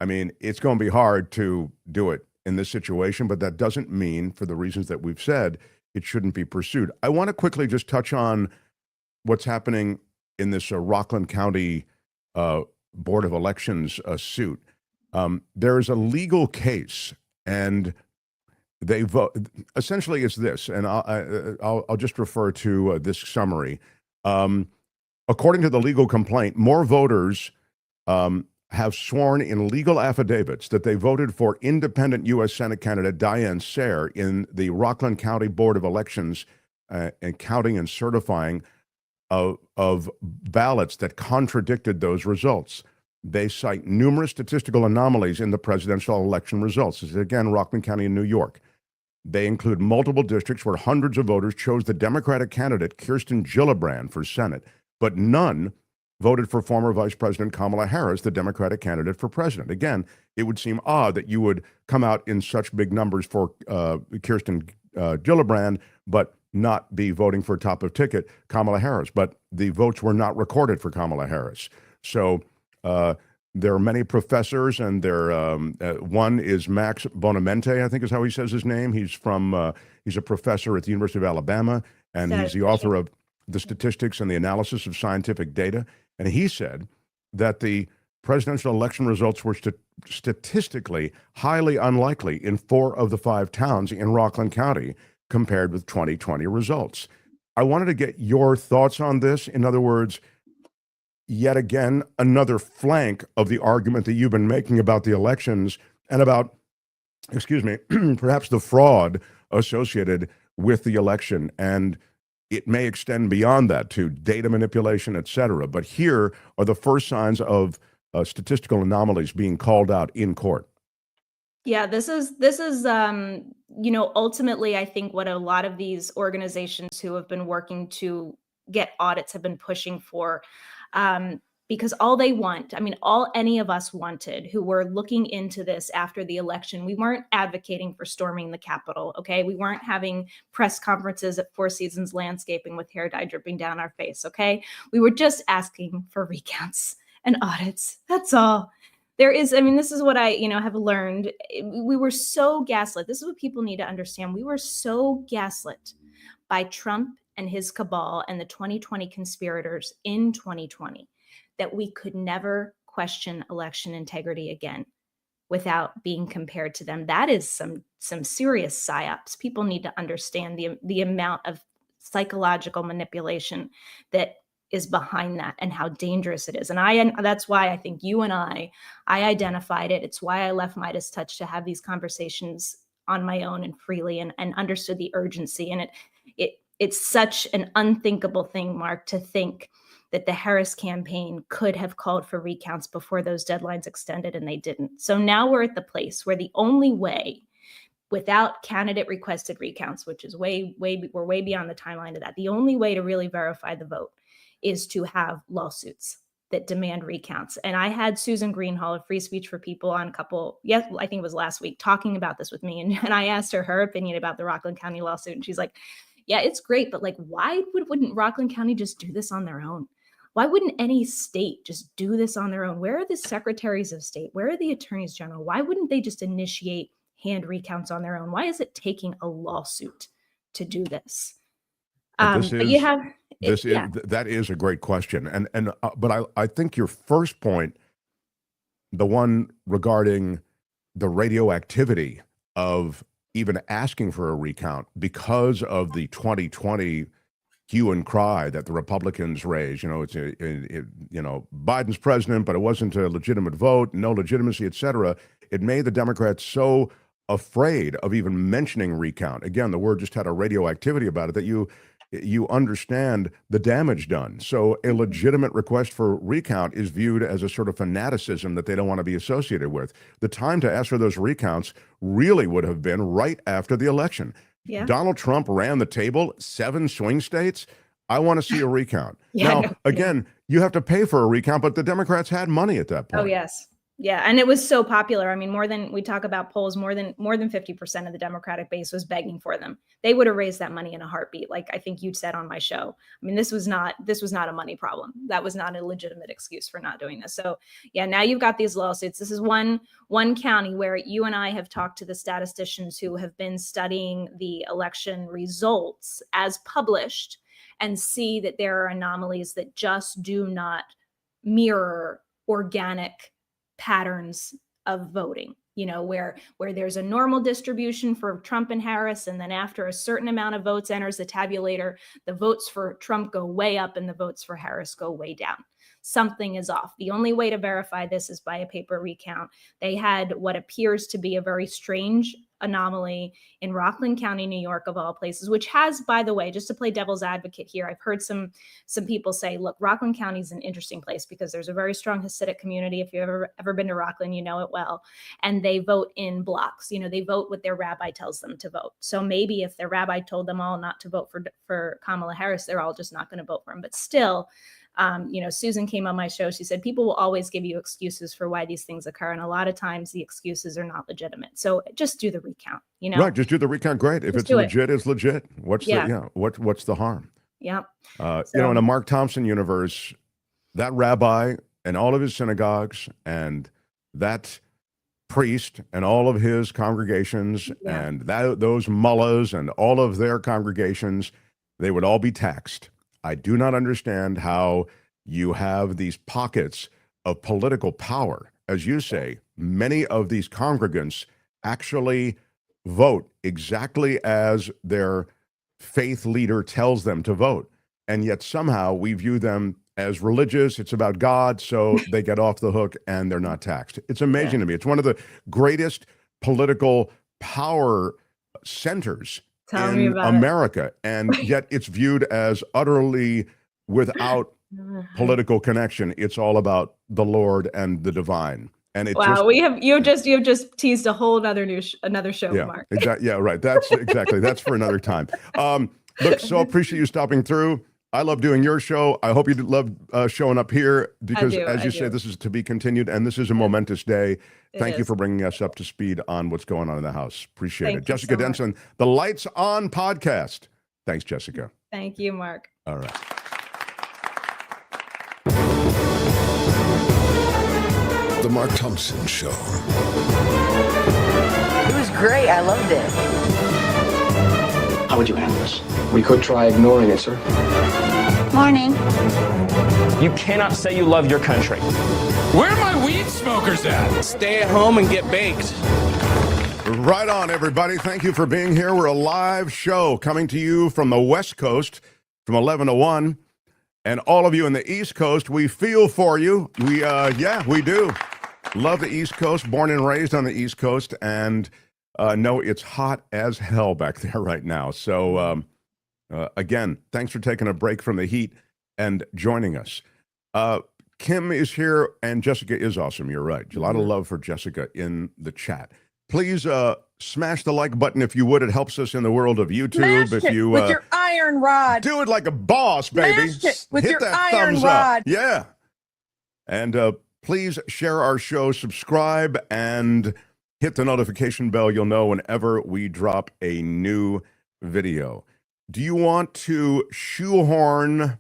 I mean, it's going to be hard to do it in this situation, but that doesn't mean, for the reasons that we've said, it shouldn't be pursued. I want to quickly just touch on what's happening in this Rockland County Board of Elections suit. There is a legal case, and they vote. Essentially, it's this, and I'll just refer to this summary. According to the legal complaint, more voters have sworn in legal affidavits that they voted for independent U.S. Senate candidate Diane Sayre in the Rockland County Board of Elections and counting and certifying of ballots that contradicted those results. They cite numerous statistical anomalies in the presidential election results. This is, again, Rockland County in New York. They include multiple districts where hundreds of voters chose the Democratic candidate Kirsten Gillibrand for Senate, but none voted for former Vice President Kamala Harris, the Democratic candidate for president. Again, it would seem odd that you would come out in such big numbers for Kirsten Gillibrand, but not be voting for top of ticket Kamala Harris. But the votes were not recorded for Kamala Harris. So there are many professors, and one is Max Bonamente, I think is how he says his name. He's a professor at the University of Alabama, and he's the author of The Statistics and the Analysis of Scientific Data. And he said that the presidential election results were statistically highly unlikely in 4 of the 5 towns in Rockland County compared with 2020 results. I wanted to get your thoughts on this. In other words, yet again, another flank of the argument that you've been making about the elections and about, perhaps the fraud associated with the election. And it may extend beyond that to data manipulation, et cetera. But here are the first signs of statistical anomalies being called out in court. Yeah, this is ultimately, I think what a lot of these organizations who have been working to get audits have been pushing for, because all they want, all any of us wanted who were looking into this after the election, we weren't advocating for storming the Capitol, okay? We weren't having press conferences at Four Seasons Landscaping with hair dye dripping down our face, okay? We were just asking for recounts and audits. That's all. There is, this is what I, have learned. We were so gaslit. This is what people need to understand. We were so gaslit by Trump and his cabal and the 2020 conspirators in 2020 that we could never question election integrity again without being compared to them. That is some serious psyops. People need to understand the amount of psychological manipulation that is behind that and how dangerous it is. And that's why I think you and I identified it. It's why I left Midas Touch to have these conversations on my own and freely, and understood the urgency. And it's such an unthinkable thing, Mark, to think that the Harris campaign could have called for recounts before those deadlines extended, and they didn't. So now we're at the place where the only way, without candidate requested recounts, which is we're way beyond the timeline of that, the only way to really verify the vote is to have lawsuits that demand recounts. And I had Susan Greenhalgh of Free Speech for People on I think it was last week, talking about this with me. And I asked her opinion about the Rockland County lawsuit. And she's like, yeah, it's great, but like, why wouldn't Rockland County just do this on their own? Why wouldn't any state just do this on their own? Where are the secretaries of state? Where are the attorneys general? Why wouldn't they just initiate hand recounts on their own? Why is it taking a lawsuit to do this? That is a great question. But I think your first point, the one regarding the radioactivity of even asking for a recount because of the 2020 hue and cry that the Republicans raised, Biden's president, but it wasn't a legitimate vote, no legitimacy, et cetera. It made the Democrats so afraid of even mentioning recount. Again, the word just had a radioactivity about it that you understand the damage done. So a legitimate request for recount is viewed as a sort of fanaticism that they don't want to be associated with. The time to ask for those recounts really would have been right after the election. Yeah. Donald Trump ran the table, 7 swing states. I want to see a recount. Again, you have to pay for a recount, but the Democrats had money at that point. Oh, yes. Yeah. And it was so popular. I mean, we talk about polls, more than 50% of the Democratic base was begging for them. They would have raised that money in a heartbeat. Like I think you said on my show. I mean, this was not a money problem. That was not a legitimate excuse for not doing this. So yeah, now you've got these lawsuits. This is one county where you and I have talked to the statisticians who have been studying the election results as published and see that there are anomalies that just do not mirror organic patterns of voting, where there's a normal distribution for Trump and Harris, and then after a certain amount of votes enters the tabulator, the votes for Trump go way up and the votes for Harris go way down. Something is off. The only way to verify this is by a paper recount. They had what appears to be a very strange anomaly in Rockland County, New York, of all places, which has, by the way, just to play devil's advocate here, I've heard some people say, look, Rockland County is an interesting place because there's a very strong Hasidic community. If you've ever been to Rockland, you know it well. And they vote in blocks. They vote what their rabbi tells them to vote. So maybe if their rabbi told them all not to vote for Kamala Harris, they're all just not going to vote for him. But still, Susan came on my show. She said, people will always give you excuses for why these things occur. And a lot of times the excuses are not legitimate. So just do the recount, Right. Just do the recount. Great. If it's legit, it's legit. What's the harm? Yeah. In a Mark Thompson universe, that rabbi and all of his synagogues and that priest and all of his congregations and those mullahs and all of their congregations, they would all be taxed. I do not understand how you have these pockets of political power. As you say, many of these congregants actually vote exactly as their faith leader tells them to vote. And yet somehow we view them as religious. It's about God, so they get off the hook and they're not taxed. It's amazing to me. It's one of the greatest political power centers in America, and yet it's viewed as utterly without political connection. It's all about the Lord and the divine. And you've just teased a whole another show, Mark. Exactly. Yeah, right. That's for another time. Look, so appreciate you stopping through. I love doing your show. I hope you love showing up here because, as you say, this is to be continued, and this is a momentous day. Thank you for bringing us up to speed on what's going on in the House. Appreciate it. Jessica Denson, the Lights On podcast. Thanks, Jessica. Thank you, Mark. All right. The Mark Thompson Show. It was great. I loved it. How would you handle this? We could try ignoring it, sir. Morning. You cannot say you love your country. Where are my weed smokers at? Stay at home and get baked. Right on, everybody. Thank you for being here. We're a live show coming to you from the West Coast from 11 to 1. And all of you in the East Coast, we feel for you. We do. Love the East Coast, born and raised on the East Coast, and know it's hot as hell back there right now. So, again, thanks for taking a break from the heat and joining us. Kim is here, and Jessica is awesome. You're right. A lot of love for Jessica in the chat. Please smash the like button if you would. It helps us in the world of YouTube. Smash it with your iron rod. Do it like a boss, baby. Smash it with Hit your that iron thumbs rod. up. Yeah. And please share our show, subscribe, and hit the notification bell. You'll know whenever we drop a new video. Do you want to shoehorn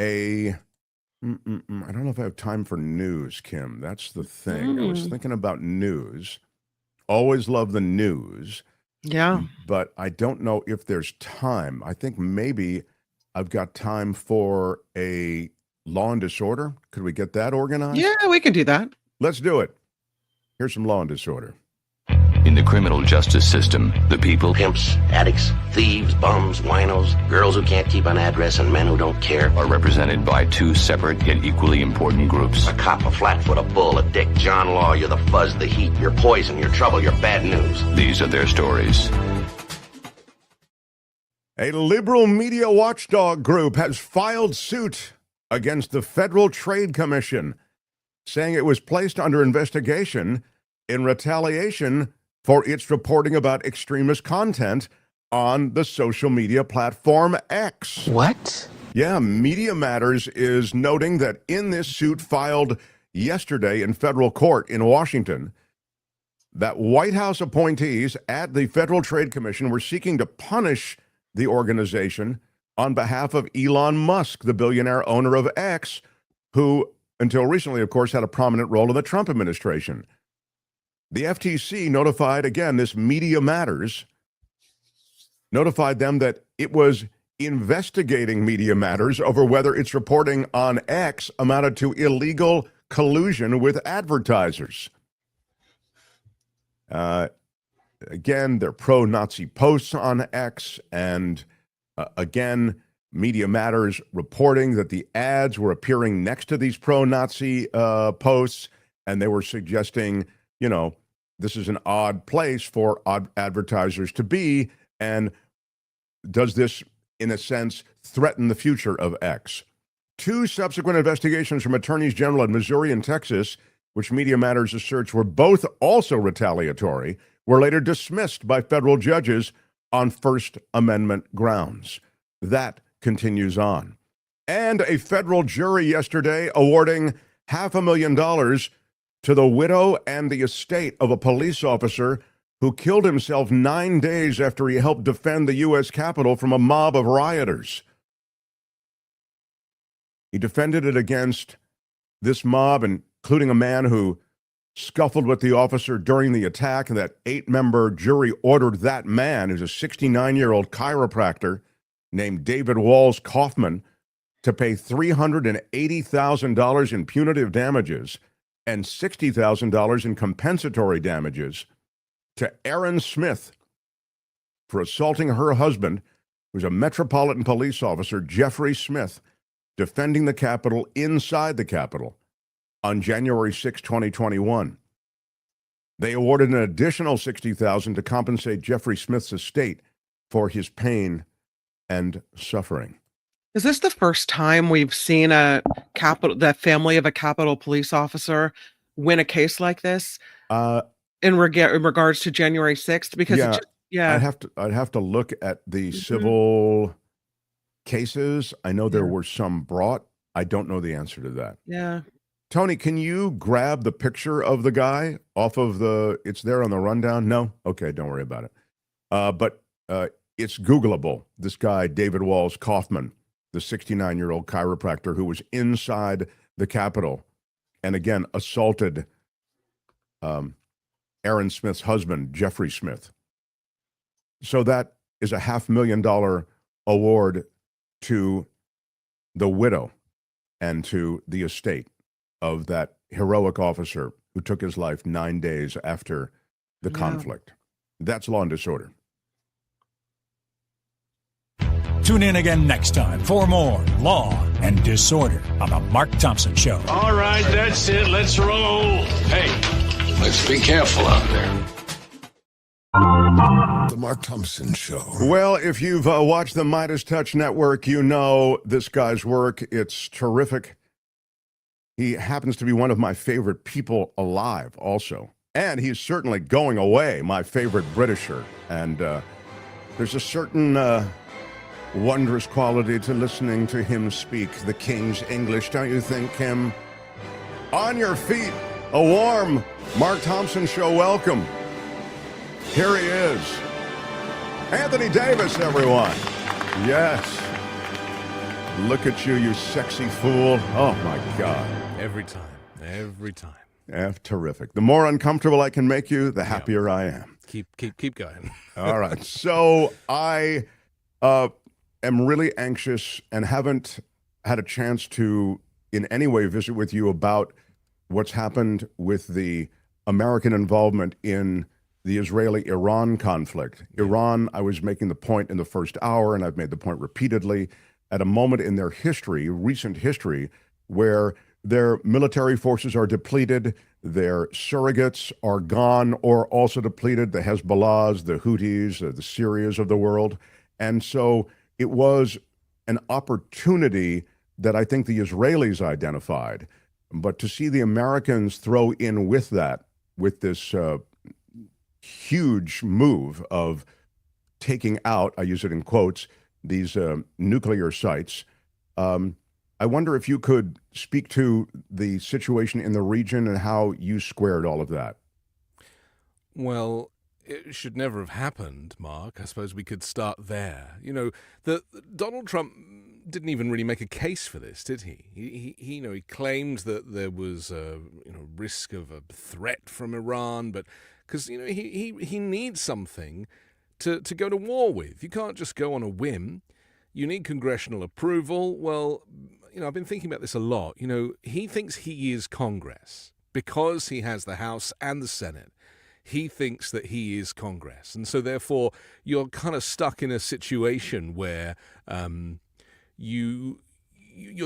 I don't know if I have time for news, Kim. That's the thing. I was thinking about news. Always love the news. Yeah. But I don't know if there's time. I think maybe I've got time for a Law and Disorder. Could we get that organized? Yeah, we can do that. Let's do it. Here's some Law and Disorder. In the criminal justice system, the people, pimps, addicts, thieves, bums, winos, girls who can't keep an address, and men who don't care, are represented by two separate yet equally important groups. A cop, a flatfoot, a bull, a dick, John Law. You're the fuzz, the heat, you're poison, you're trouble, you're bad news. These are their stories. A liberal media watchdog group has filed suit against the Federal Trade Commission, saying it was placed under investigation in retaliation for its reporting about extremist content on the social media platform X. What? Yeah, Media Matters is noting that in this suit filed yesterday in federal court in Washington, that White House appointees at the Federal Trade Commission were seeking to punish the organization on behalf of Elon Musk, the billionaire owner of X, who, until recently, of course, had a prominent role in the Trump administration. The FTC notified, again, this Media Matters, notified them that it was investigating Media Matters over whether its reporting on X amounted to illegal collusion with advertisers. Again, they're pro-Nazi posts on X, and again, Media Matters reporting that the ads were appearing next to these pro-Nazi posts, and they were suggesting, you know, this is an odd place for advertisers to be, and does this, in a sense, threaten the future of X? Two subsequent investigations from attorneys general in Missouri and Texas, which Media Matters asserts were both also retaliatory, were later dismissed by federal judges on First Amendment grounds. That continues on. And a federal jury yesterday awarding $500,000 to the widow and the estate of a police officer who killed himself 9 days after he helped defend the U.S. Capitol from a mob of rioters. He defended it against this mob, including a man who scuffled with the officer during the attack. That 8-member jury ordered that man, who's a 69-year-old chiropractor named David Walls Kaufman, to pay $380,000 in punitive damages and $60,000 in compensatory damages to Aaron Smith for assaulting her husband, who's a Metropolitan Police officer, Jeffrey Smith, defending the Capitol inside the Capitol on January 6, 2021. They awarded an additional $60,000 to compensate Jeffrey Smith's estate for his pain and suffering. Is this the first time we've seen the family of a Capitol police officer win a case like this in regards to January 6th? Because I'd have to look at the civil cases. I know there were some brought. I don't know the answer to that. Yeah. Tony, can you grab the picture of the guy off of it's there on the rundown? No? Okay, don't worry about it. But it's Googleable. This guy, David Walls Kaufman, the 69-year-old chiropractor who was inside the Capitol and again assaulted Aaron Smith's husband, Jeffrey Smith. So that is a $500,000 award to the widow and to the estate of that heroic officer who took his life 9 days after the conflict. That's Law and Disorder. Tune in again next time for more Law and Disorder on The Mark Thompson Show. All right, that's it. Let's roll. Hey, let's be careful out there. The Mark Thompson Show. Well, if you've watched the Midas Touch Network, you know this guy's work. It's terrific. He happens to be one of my favorite people alive also. And he's certainly going away, my favorite Britisher. And there's a certain wondrous quality to listening to him speak the King's English, don't you think, Kim? On your feet, a warm Mark Thompson Show welcome. Here he is. Anthony Davis, everyone. Yes. Look at you, you sexy fool. Oh, my God. Every time. Every time. Yeah, terrific. The more uncomfortable I can make you, the happier I am. Keep going. All right. So I am really anxious and haven't had a chance to in any way visit with you about what's happened with the American involvement in the Israeli-Iran conflict. Iran, I was making the point in the first hour, and I've made the point repeatedly, at a moment in their history, recent history, where their military forces are depleted, their surrogates are gone or also depleted, the Hezbollahs, the Houthis, the Syrias of the world. And so it was an opportunity that I think the Israelis identified. But to see the Americans throw in with that, with this huge move of taking out, I use it in quotes, these nuclear sites, I wonder if you could speak to the situation in the region and how you squared all of that. Well, it should never have happened, Mark. I suppose we could start there. You know, Donald Trump didn't even really make a case for this, did he? He claimed that there was a risk of a threat from Iran, but because he needs something to go to war with. You can't just go on a whim. You need congressional approval. Well, I've been thinking about this a lot. He thinks he is Congress because he has the House and the Senate. He thinks that he is Congress. And so therefore you're kind of stuck in a situation where you're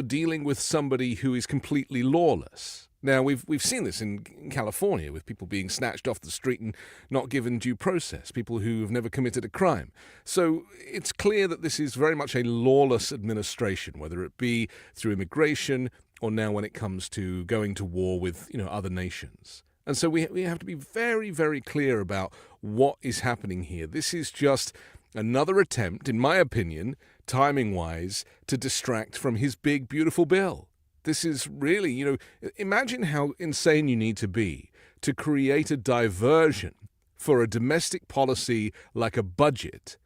dealing with somebody who is completely lawless. Now, we've seen this in California with people being snatched off the street and not given due process, people who have never committed a crime. So it's clear that this is very much a lawless administration, whether it be through immigration or now when it comes to going to war with other nations. And so we have to be very, very clear about what is happening here. This is just another attempt, in my opinion, timing-wise, to distract from his big, beautiful bill. This is really, imagine how insane you need to be to create a diversion for a domestic policy like a budget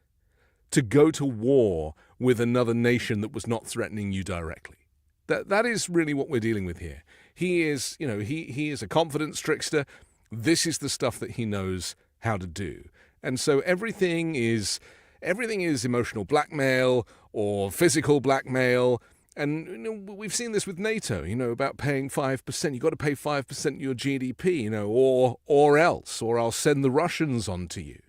to go to war with another nation that was not threatening you directly. That is really what we're dealing with here. He is, he is a confidence trickster. This is the stuff that he knows how to do. And so everything is emotional blackmail or physical blackmail. And we've seen this with NATO, about paying 5%. You've got to pay 5% of your GDP, or else, or I'll send the Russians on to you.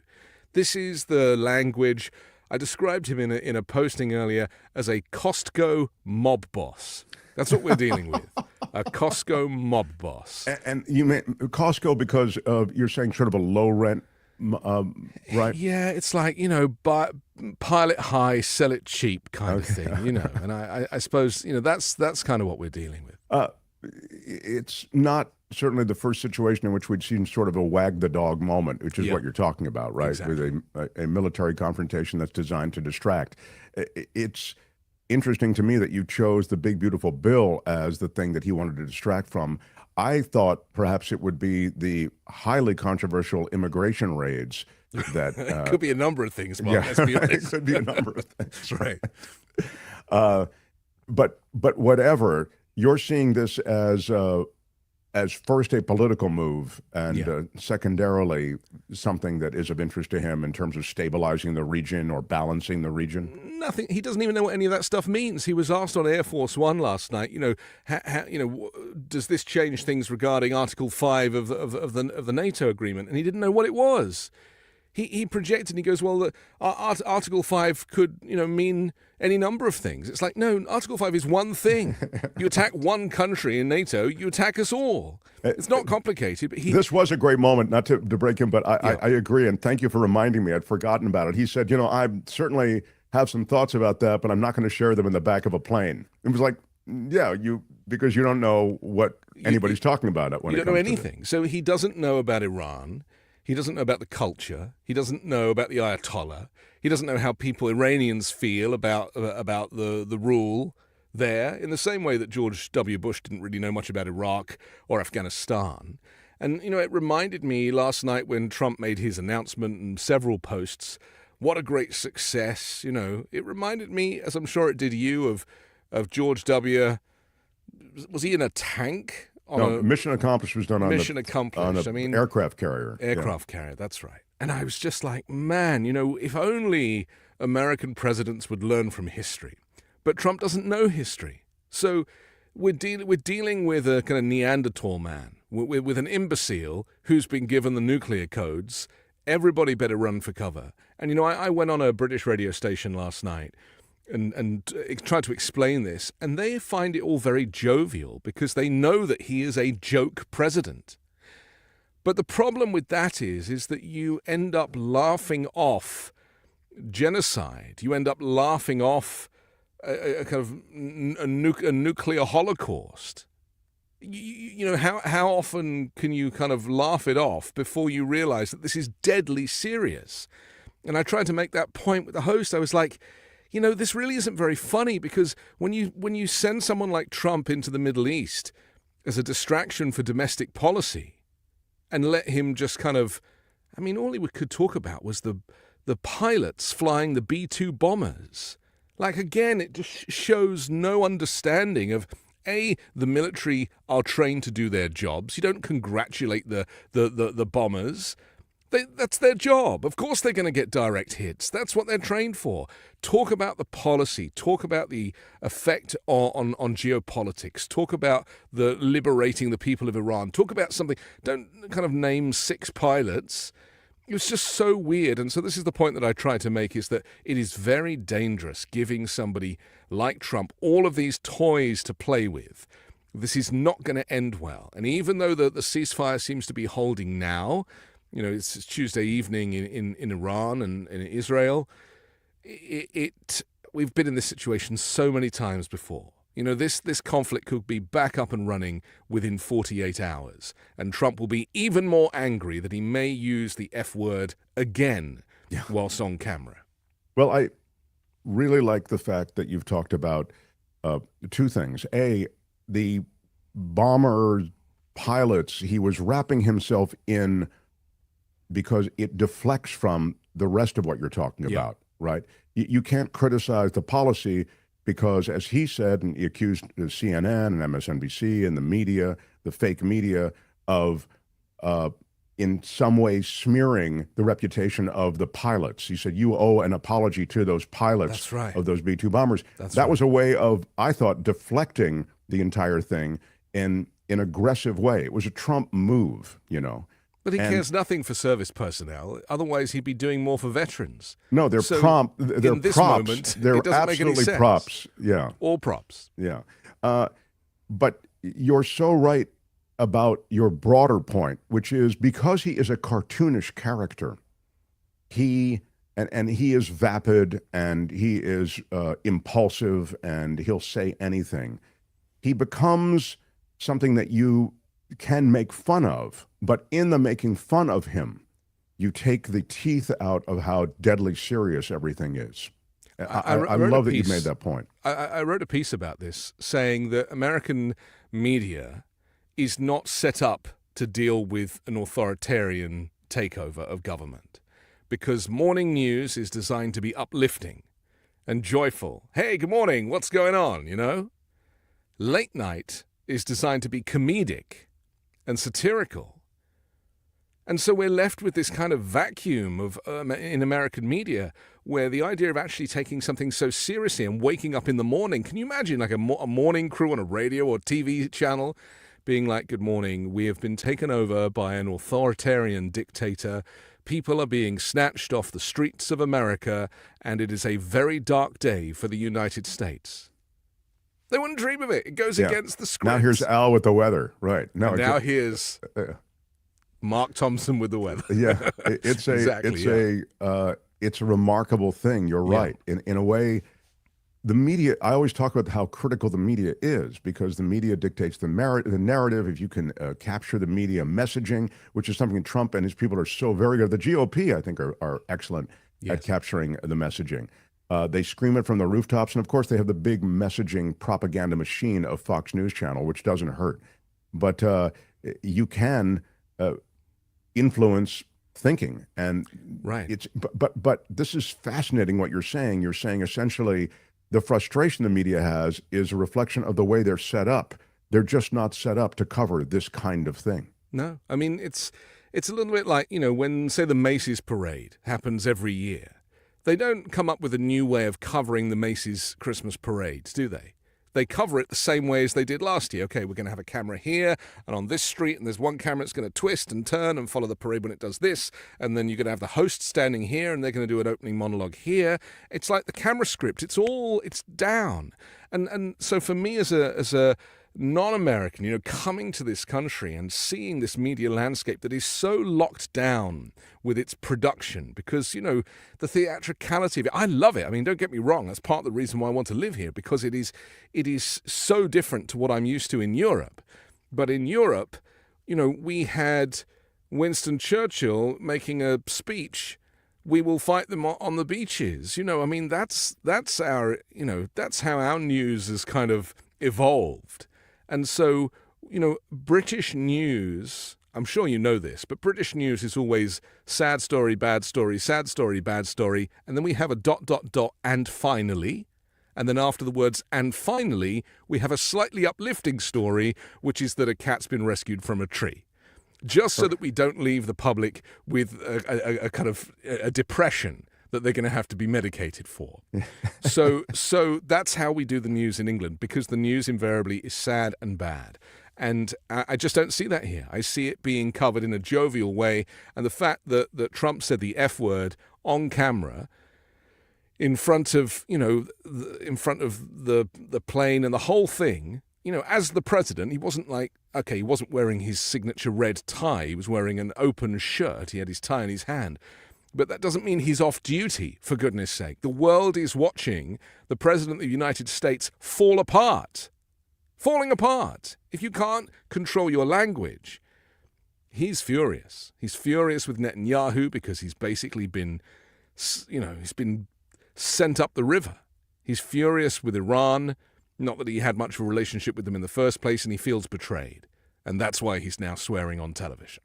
This is the language. I described him in a posting earlier as a Costco mob boss. That's what we're dealing with, a Costco mob boss. And you mean Costco because you're saying sort of a low rent, right? Yeah, it's like, pile it high, sell it cheap kind of thing, And I suppose, that's kind of what we're dealing with. It's not certainly the first situation in which we'd seen sort of a wag the dog moment, which is what you're talking about, right? Exactly. With a military confrontation that's designed to distract. It's interesting to me that you chose the big, beautiful bill as the thing that he wanted to distract from. I thought perhaps it would be the highly controversial immigration raids that it could be a number of things, Mark, let's be honest. It could be a number of things. Right. But whatever, you're seeing this as first a political move and secondarily something that is of interest to him in terms of stabilizing the region or balancing the region? Nothing. He doesn't even know what any of that stuff means. He was asked on Air Force One last night, does this change things regarding Article 5 of the NATO agreement? And he didn't know what it was. he projected and he goes, well, Article 5 could, mean any number of things. It's like, no, Article 5 is one thing. You attack one country in NATO, you attack us all. It's not complicated. But this was a great moment, not to break him, but I agree, and thank you for reminding me. I'd forgotten about it. He said, I certainly have some thoughts about that, but I'm not going to share them in the back of a plane. It was like, yeah, because you don't know what anybody's talking about it when you it don't comes know anything. So he doesn't know about Iran. He doesn't know about the culture. He doesn't know about the Ayatollah. He doesn't know how Iranians feel about the rule there, in the same way that George W. Bush didn't really know much about Iraq or Afghanistan. And, it reminded me last night when Trump made his announcement and several posts, what a great success. It reminded me, as I'm sure it did you, of George W. Was he in a tank? Mission accomplished was done on mission accomplished. Aircraft carrier. Aircraft carrier, that's right. And I was just like, man, if only American presidents would learn from history. But Trump doesn't know history. So we're dealing with a kind of Neanderthal man, with an imbecile who's been given the nuclear codes. Everybody better run for cover. And, I went on a British radio station last night and tried to explain this, and they find it all very jovial because they know that he is a joke president. But the problem with that is that you end up laughing off genocide. You end up laughing off a kind of a nuclear holocaust. How often can you kind of laugh it off before you realize that this is deadly serious? And I tried to make that point with the host. I was like, this really isn't very funny, because when you send someone like Trump into the Middle East as a distraction for domestic policy and let him just kind of, all he could talk about was the pilots flying the B-2 bombers. Like, again, it just shows no understanding of, A, the military are trained to do their jobs. You don't congratulate the bombers. That's their job. Of course they're going to get direct hits. That's what they're trained for. Talk about the policy. Talk about the effect on geopolitics. Talk about the liberating the people of Iran. Talk about something. Don't kind of name 6 pilots. It was just so weird. And so this is the point that I try to make, is that it is very dangerous giving somebody like Trump all of these toys to play with. This is not going to end well. And even though the ceasefire seems to be holding now, it's Tuesday evening in Iran and in Israel. We've been in this situation so many times before. This conflict could be back up and running within 48 hours. And Trump will be even more angry that he may use the F word again whilst on camera. Well, I really like the fact that you've talked about 2 things. A, the bomber pilots, he was wrapping himself in because it deflects from the rest of what you're talking about, right? You can't criticize the policy because, as he said, and he accused CNN and MSNBC and the media, the fake media, of in some way smearing the reputation of the pilots. He said, you owe an apology to those pilots of those B-2 bombers. That was a way of, I thought, deflecting the entire thing in an aggressive way. It was a Trump move, But he cares nothing for service personnel. Otherwise, he'd be doing more for veterans. No, they're They're in this props. Moment, they're absolutely props. Yeah. All props. Yeah. But you're so right about your broader point, which is because he is a cartoonish character, he is vapid and he is impulsive and he'll say anything. He becomes something that you can make fun of, but in the making fun of him, you take the teeth out of how deadly serious everything is. I love that you made that point. I wrote a piece about this, saying that American media is not set up to deal with an authoritarian takeover of government, because morning news is designed to be uplifting and joyful. Hey, good morning, what's going on, Late night is designed to be comedic and satirical. And so we're left with this kind of vacuum of in American media, where the idea of actually taking something so seriously and waking up in the morning, can you imagine like a morning crew on a radio or TV channel being like, good morning, we have been taken over by an authoritarian dictator. People are being snatched off the streets of America, and it is a very dark day for the United States. They wouldn't dream of it. It goes against the script. Now here's Al with the weather. Right. No, and now here's Mark Thompson with the weather. Yeah, it's a remarkable thing. You're right. In a way, the media, I always talk about how critical the media is, because the media dictates the narrative. If you can capture the media messaging, which is something Trump and his people are so very good. The GOP, I think, are excellent at capturing the messaging. They scream it from the rooftops. And of course, they have the big messaging propaganda machine of Fox News Channel, which doesn't hurt. But you can influence thinking. And but this is fascinating what you're saying. You're saying essentially the frustration the media has is a reflection of the way they're set up. They're just not set up to cover this kind of thing. No, I mean, it's a little bit like, when, say, the Macy's parade happens every year. They don't come up with a new way of covering the Macy's Christmas parades, do they? They cover it the same way as they did last year. Okay, we're going to have a camera here and on this street, and there's one camera that's going to twist and turn and follow the parade when it does this, and then you're going to have the host standing here, and they're going to do an opening monologue here. It's like the camera script. It's down. And so for me as a non-American, coming to this country and seeing this media landscape that is so locked down with its production, because, the theatricality of it, I love it. I mean, don't get me wrong. That's part of the reason why I want to live here, because it is so different to what I'm used to in Europe. But in Europe, we had Winston Churchill making a speech, "We will fight them on the beaches." I mean, that's our, that's how our news has kind of evolved. And so, British news, I'm sure you know this, but British news is always sad story, bad story, sad story, bad story, and then we have a ... and finally, and then after the words "and finally," we have a slightly uplifting story, which is that a cat's been rescued from a tree. Just so that we don't leave the public with a kind of a depression that they're going to have to be medicated for. So that's how we do the news in England, because the news invariably is sad and bad. And I just don't see that here. I see it being covered in a jovial way. And the fact that Trump said the F word on camera in front of, the plane and the whole thing, as the president, he wasn't like, okay, he wasn't wearing his signature red tie. He was wearing an open shirt. He had his tie in his hand. But that doesn't mean he's off duty, for goodness sake. The world is watching the President of the United States fall apart. Falling apart. If you can't control your language, he's furious. He's furious with Netanyahu because he's basically been, he's been sent up the river. He's furious with Iran, not that he had much of a relationship with them in the first place, and he feels betrayed. And that's why he's now swearing on television.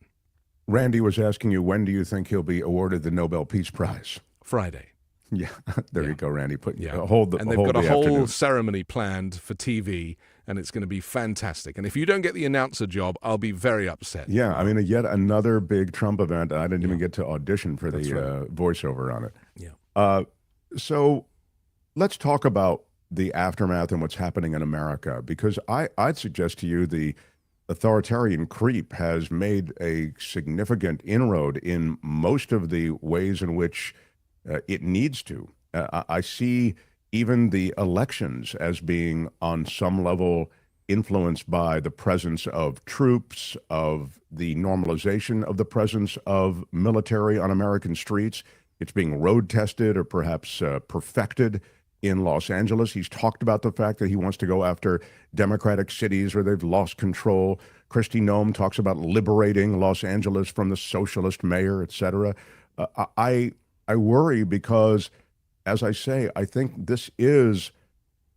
Randy was asking you, when do you think he'll be awarded the Nobel Peace Prize? Friday. Yeah, there you go, Randy. Hold and they've got a whole ceremony planned for TV, and it's going to be fantastic. And if you don't get the announcer job, I'll be very upset. Yeah, I mean, yet another big Trump event. I didn't even get to audition for the voiceover on it. Yeah. So let's talk about the aftermath and what's happening in America, because I'd suggest to you the authoritarian creep has made a significant inroad in most of the ways in which it needs to. I see even the elections as being on some level influenced by the presence of troops, of the normalization of the presence of military on American streets. It's being road tested or perhaps perfected in Los Angeles. He's talked about the fact that he wants to go after Democratic cities where they've lost control. Kristi Noem talks about liberating Los Angeles from the socialist mayor, et cetera. I worry because, as I say, I think this is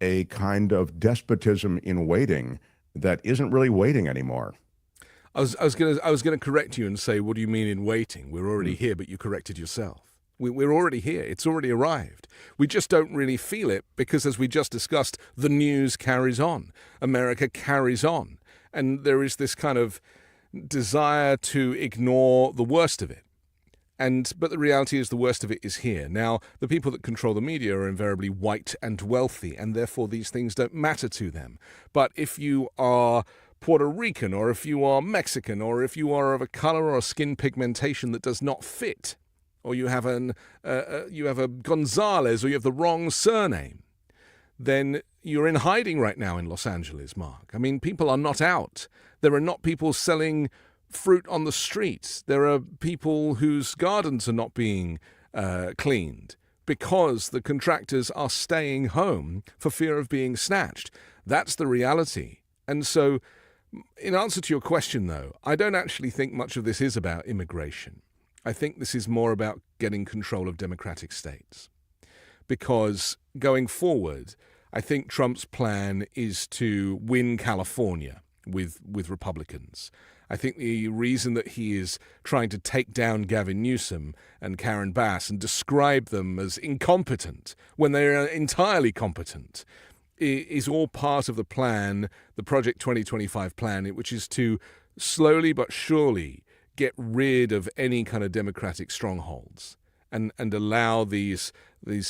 a kind of despotism in waiting that isn't really waiting anymore. I was gonna correct you and say, what do you mean in waiting? We're already here, but you corrected yourself. We're already here. It's already arrived. We just don't really feel it because, as we just discussed, the news carries on. America carries on. And there is this kind of desire to ignore the worst of it. But the reality is the worst of it is here. Now, the people that control the media are invariably white and wealthy, and therefore these things don't matter to them. But if you are Puerto Rican, or if you are Mexican, or if you are of a color or skin pigmentation that does not fit, or you have a Gonzalez, or you have the wrong surname, then you're in hiding right now in Los Angeles, Mark. I mean, people are not out. There are not people selling fruit on the streets. There are people whose gardens are not being cleaned because the contractors are staying home for fear of being snatched. That's the reality. And so, in answer to your question, though, I don't actually think much of this is about immigration. I think this is more about getting control of democratic states. Because going forward, I think Trump's plan is to win California with Republicans. I think the reason that he is trying to take down Gavin Newsom and Karen Bass and describe them as incompetent when they are entirely competent is all part of the plan, the Project 2025 plan, which is to slowly but surely get rid of any kind of democratic strongholds and allow these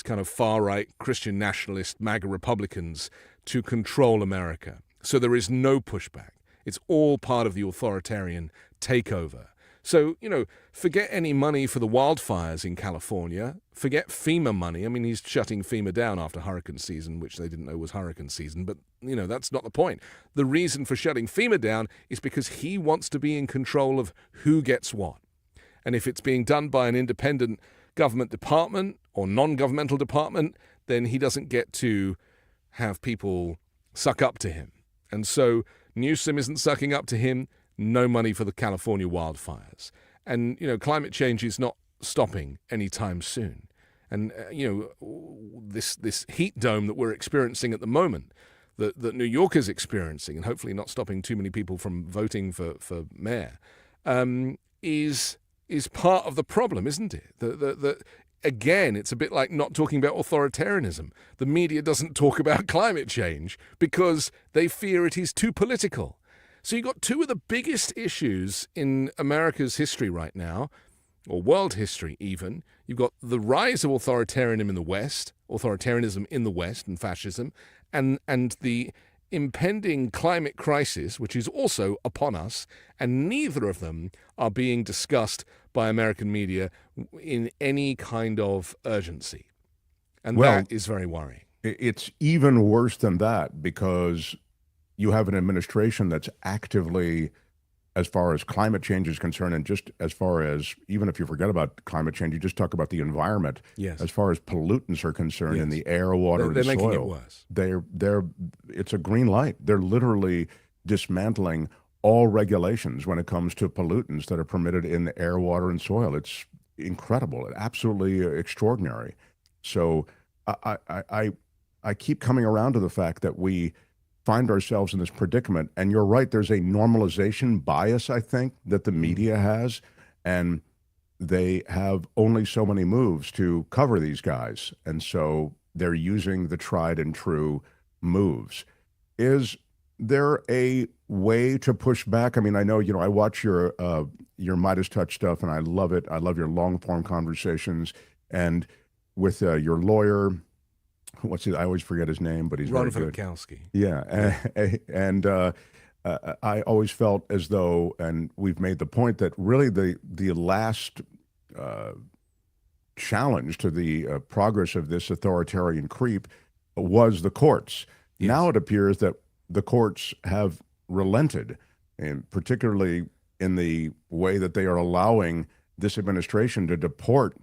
kind of far-right Christian nationalist MAGA Republicans to control America. So there is no pushback. It's all part of the authoritarian takeover. So, forget any money for the wildfires in California. Forget FEMA money. I mean, he's shutting FEMA down after hurricane season, which they didn't know was hurricane season. But, that's not the point. The reason for shutting FEMA down is because he wants to be in control of who gets what. And if it's being done by an independent government department or non-governmental department, then he doesn't get to have people suck up to him. And so Newsom isn't sucking up to him. No money for the California wildfires. And, climate change is not stopping anytime soon. And, this heat dome that we're experiencing at the moment, that New York is experiencing, and hopefully not stopping too many people from voting for mayor, is part of the problem, isn't it? Again, it's a bit like not talking about authoritarianism. The media doesn't talk about climate change because they fear it is too political. So you've got two of the biggest issues in America's history right now, or world history even. You've got the rise of authoritarianism in the West and fascism, and the impending climate crisis, which is also upon us, and neither of them are being discussed by American media in any kind of urgency. And that is very worrying. It's even worse than that because you have an administration that's actively, as far as climate change is concerned, and just as far as, even if you forget about climate change, you just talk about the environment. Yes. As far as pollutants are concerned in the air, water, and soil. They're making it worse. It's a green light. They're literally dismantling all regulations when it comes to pollutants that are permitted in the air, water, and soil. It's incredible, absolutely extraordinary. So I keep coming around to the fact that we find ourselves in this predicament. And you're right, there's a normalization bias, I think, that the media has. And they have only so many moves to cover these guys. And so they're using the tried and true moves. Is there a way to push back? I mean, I know, I watch your Midas Touch stuff, and I love it. I love your long-form conversations. And with your lawyer, I always forget his name, but he's Ron very good. Filipkowski. Yeah, and I always felt as though, and we've made the point that really the last challenge to the progress of this authoritarian creep was the courts. Yes. Now it appears that the courts have relented, and particularly in the way that they are allowing this administration to deport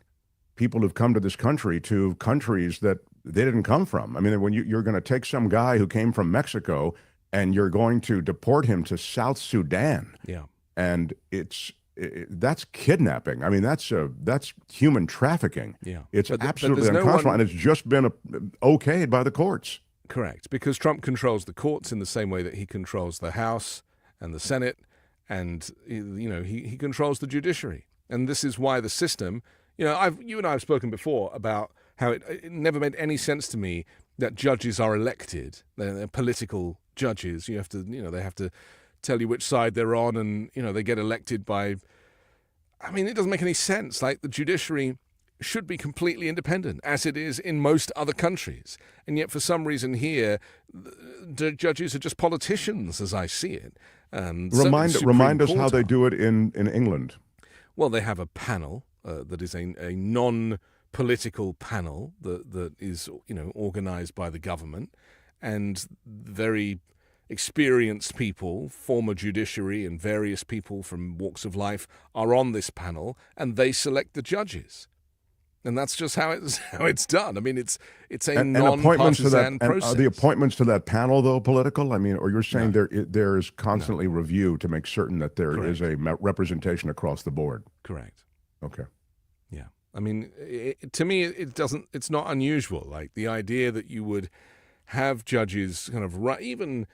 people who've come to this country to countries that they didn't come from. I mean, when you're going to take some guy who came from Mexico and you're going to deport him to South Sudan. Yeah. And that's kidnapping. I mean, that's human trafficking. Yeah. It's absolutely unconscionable, and it's just been okayed by the courts. Correct, because Trump controls the courts in the same way that he controls the House and the Senate, and he controls the judiciary. And this is why the system, you and I have spoken before about how it never made any sense to me that judges are elected. They're political judges. They have to tell you which side they're on, and they get elected by. I mean, it doesn't make any sense. Like, the judiciary should be completely independent, as it is in most other countries. And yet, for some reason here, the judges are just politicians, as I see it. Remind us how they do it in England. Well, they have a panel that is a non-political panel that is, organized by the government, and very experienced people, former judiciary and various people from walks of life are on this panel, and they select the judges. And that's just how it's done. I mean, it's a non-partisan process. Are the appointments to that panel, though, political? I mean, or you're saying there is constantly review to make certain that there is a representation across the board? Correct. Okay. Yeah. I mean, to me, it's not unusual. Like the idea that you would have judges kind of even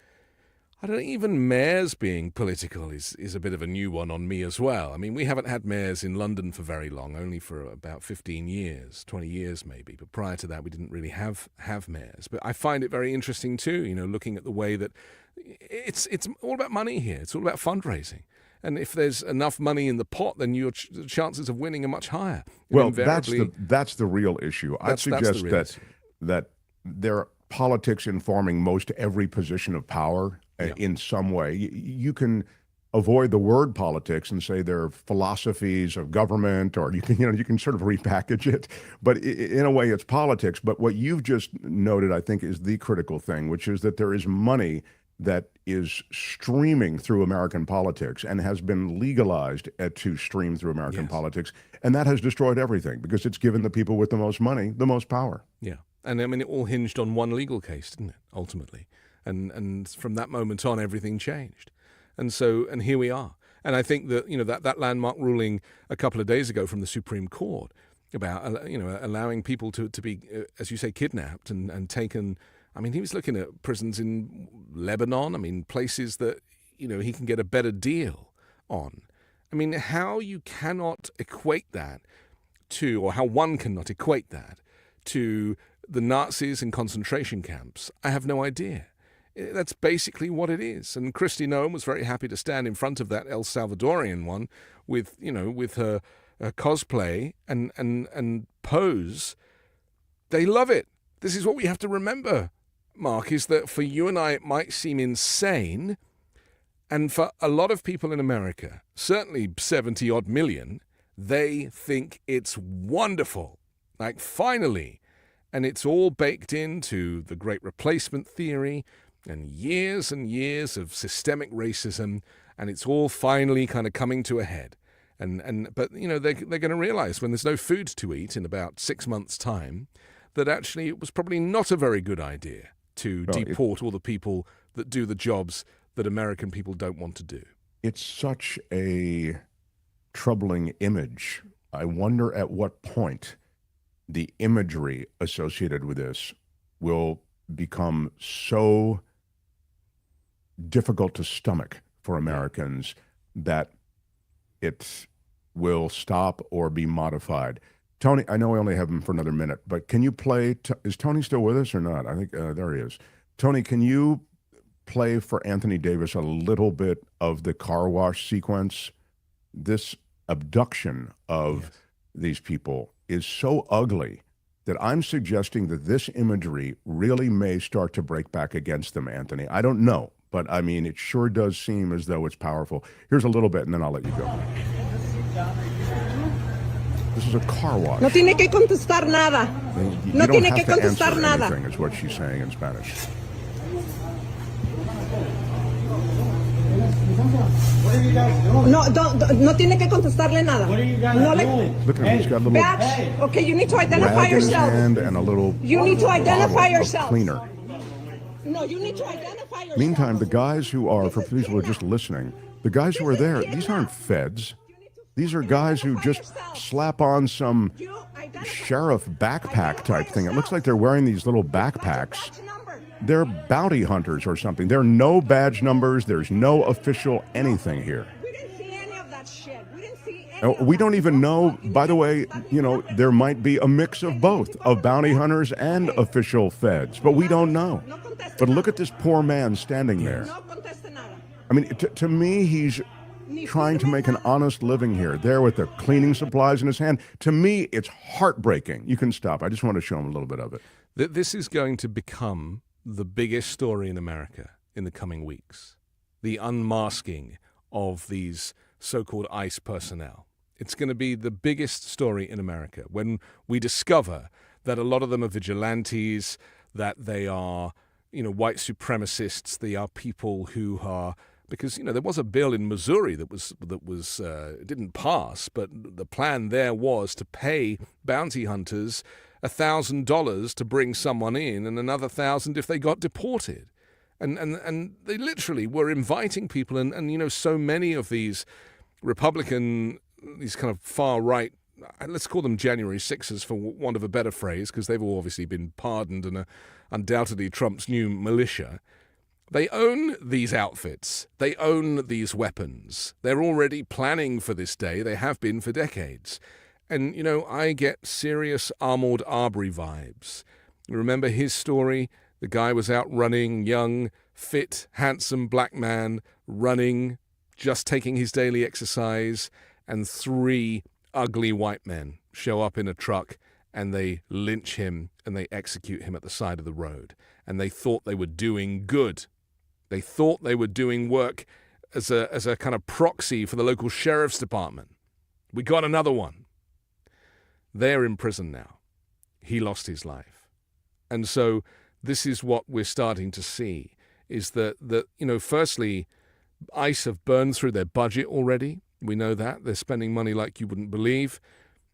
mayors being political is a bit of a new one on me as well. I mean, we haven't had mayors in London for very long, only for about 15 years, 20 years maybe. But prior to that, we didn't really have mayors. But I find it very interesting too, looking at the way that it's all about money here. It's all about fundraising. And if there's enough money in the pot, then your chances of winning are much higher. Well, that's the real issue. I suggest that there are politics informing most every position of power. In some way. You can avoid the word politics and say there are philosophies of government, or you can sort of repackage it, but in a way it's politics. But what you've just noted, I think, is the critical thing, which is that there is money that is streaming through American politics and has been legalized to stream through American politics, and that has destroyed everything because it's given the people with the most money the most power. Yeah, and I mean, it all hinged on one legal case, didn't it, ultimately? And from that moment on, everything changed. And here we are. And I think that, that landmark ruling a couple of days ago from the Supreme Court about, allowing people to be, as you say, kidnapped and taken. I mean, he was looking at prisons in Lebanon. I mean, places that, he can get a better deal on. I mean, how you cannot equate that to, or how one cannot equate that to the Nazis in concentration camps, I have no idea. That's basically what it is. And Kristi Noem was very happy to stand in front of that El Salvadorian one with her cosplay and pose. They love it. This is what we have to remember, Mark, is that for you and I, it might seem insane. And for a lot of people in America, certainly 70-odd million, they think it's wonderful. Like, finally. And it's all baked into the Great Replacement theory and years of systemic racism, and it's all finally kind of coming to a head. But they're going to realize when there's no food to eat in about 6 months' time that actually it was probably not a very good idea to deport all the people that do the jobs that American people don't want to do. It's such a troubling image. I wonder at what point the imagery associated with this will become so difficult to stomach for Americans that it will stop or be modified. Tony, I know we only have him for another minute, but can you play? Is Tony still with us or not? I think there he is. Tony, can you play for Anthony Davis a little bit of the car wash sequence? This abduction of these people is so ugly that I'm suggesting that this imagery really may start to break back against them, Anthony. I don't know, but I mean, it sure does seem as though it's powerful. Here's a little bit, and then I'll let you go. This is a car wash. No tiene que contestar nada. No tiene que contestar nada. Anything is what she's saying in Spanish. What are you guys doing? No tiene que contestarle nada. What are you guys doing? Look at him, he's got a little badge. Okay, you need to identify yourself. Hand and a little you need to identify yourself. Cleaner. No, you need to identify yourself. Meantime, the guys who are, for people who are just listening, the guys who are there, these aren't feds. These are guys who just slap on some sheriff backpack type thing. It looks like they're wearing these little backpacks. They're bounty hunters or something. There are no badge numbers. There's no official anything here. We didn't see any of that shit. We didn't see any we don't even know, by the way, there might be a mix of both, of bounty hunters and official feds, but we don't know. But look at this poor man standing there. I mean, to me, he's trying to make an honest living here, there with the cleaning supplies in his hand. To me, it's heartbreaking. You can stop. I just want to show him a little bit of it. This is going to become the biggest story in America in the coming weeks. The unmasking of these so-called ICE personnel. It's going to be the biggest story in America when we discover that a lot of them are vigilantes, that they are, white supremacists. They are people who are, because, there was a bill in Missouri that didn't pass, but the plan there was to pay bounty hunters $1,000 to bring someone in and another $1,000 if they got deported. And they literally were inviting people, and so many of these Republican, these kind of far-right, let's call them January 6ers for want of a better phrase, because they've all obviously been pardoned and are undoubtedly Trump's new militia. They own these outfits. They own these weapons. They're already planning for this day. They have been for decades. And, I get serious Ahmaud Arbery vibes. Remember his story? The guy was out running, young, fit, handsome black man, running, just taking his daily exercise, and 3 ugly white men show up in a truck and they lynch him and they execute him at the side of the road. And they thought they were doing good. They thought they were doing work as a kind of proxy for the local sheriff's department. We got another one. They're in prison now. He lost his life. And so this is what we're starting to see, is that firstly, ICE have burned through their budget already. We know that. They're spending money like you wouldn't believe.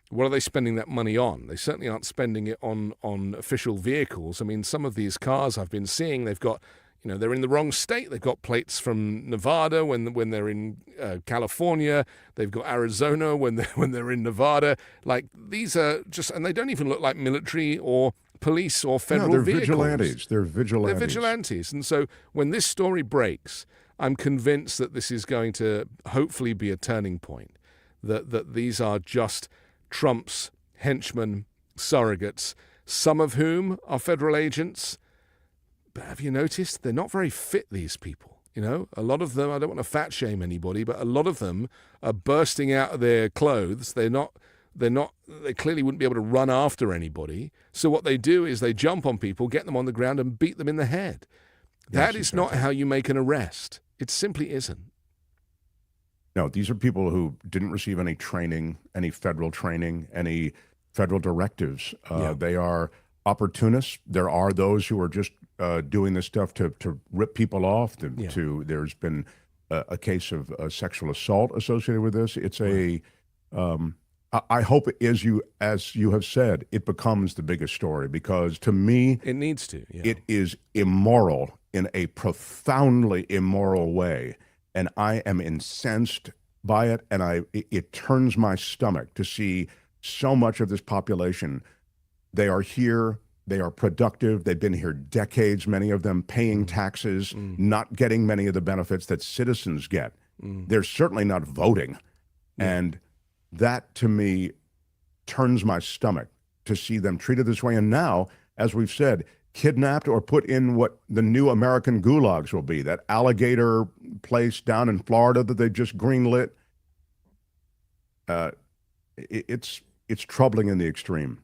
What are they spending that money on? They certainly aren't spending it on official vehicles. I mean, some of these cars I've been seeing, they've got, they're in the wrong state. They've got plates from Nevada when they're in California. They've got Arizona when they're in Nevada. Like, these are just, and they don't even look like military or police or federal vehicles. Vigilantes. They're vigilantes. They're vigilantes. And so when this story breaks, I'm convinced that this is going to hopefully be a turning point, that these are just Trump's henchmen, surrogates, some of whom are federal agents. But have you noticed? They're not very fit, these people. A lot of them, I don't want to fat shame anybody, but a lot of them are bursting out of their clothes. They clearly wouldn't be able to run after anybody. So what they do is they jump on people, get them on the ground and beat them in the head. That is not how you make an arrest. It simply isn't. No, these are people who didn't receive any training, any federal training, any federal directives. They are opportunists. There are those who are just doing this stuff to rip people off. There's been a case of sexual assault associated with this. It's I hope, as you have said, it becomes the biggest story, because to me, it needs to. Yeah. It is immoral in a profoundly immoral way, and I am incensed by it, and it turns my stomach to see so much of this population. They are here. They are productive. They've been here decades, many of them paying taxes, not getting many of the benefits that citizens get. They're certainly not voting. And that, to me, turns my stomach to see them treated this way. And now, as we've said, kidnapped or put in what the new American gulags will be, that alligator place down in Florida that they just greenlit. It's troubling in the extreme.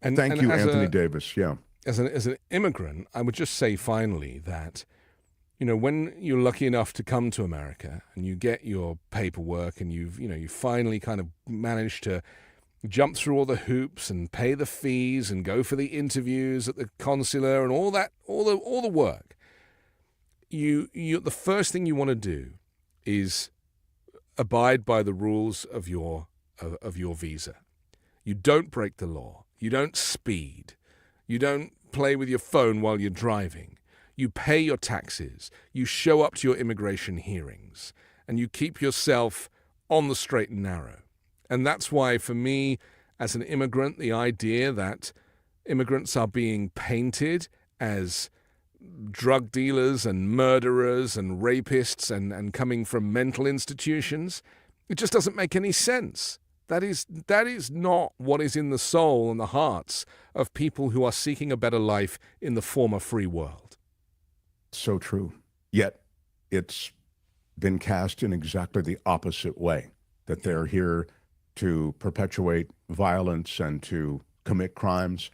And thank you, Anthony Davis. Yeah. As an immigrant, I would just say finally that, when you're lucky enough to come to America and you get your paperwork and you finally kind of managed to jump through all the hoops and pay the fees and go for the interviews at the consular and all that, all the work, the first thing you want to do is abide by the rules of your visa. You don't break the law. You don't speed. You don't play with your phone while you're driving. You pay your taxes. You show up to your immigration hearings. And you keep yourself on the straight and narrow. And that's why, for me, as an immigrant, the idea that immigrants are being painted as drug dealers and murderers and rapists and coming from mental institutions, it just doesn't make any sense. That is not what is in the soul and the hearts of people who are seeking a better life in the former free world. So true. Yet it's been cast in exactly the opposite way, that they're here to perpetuate violence and to commit crimes.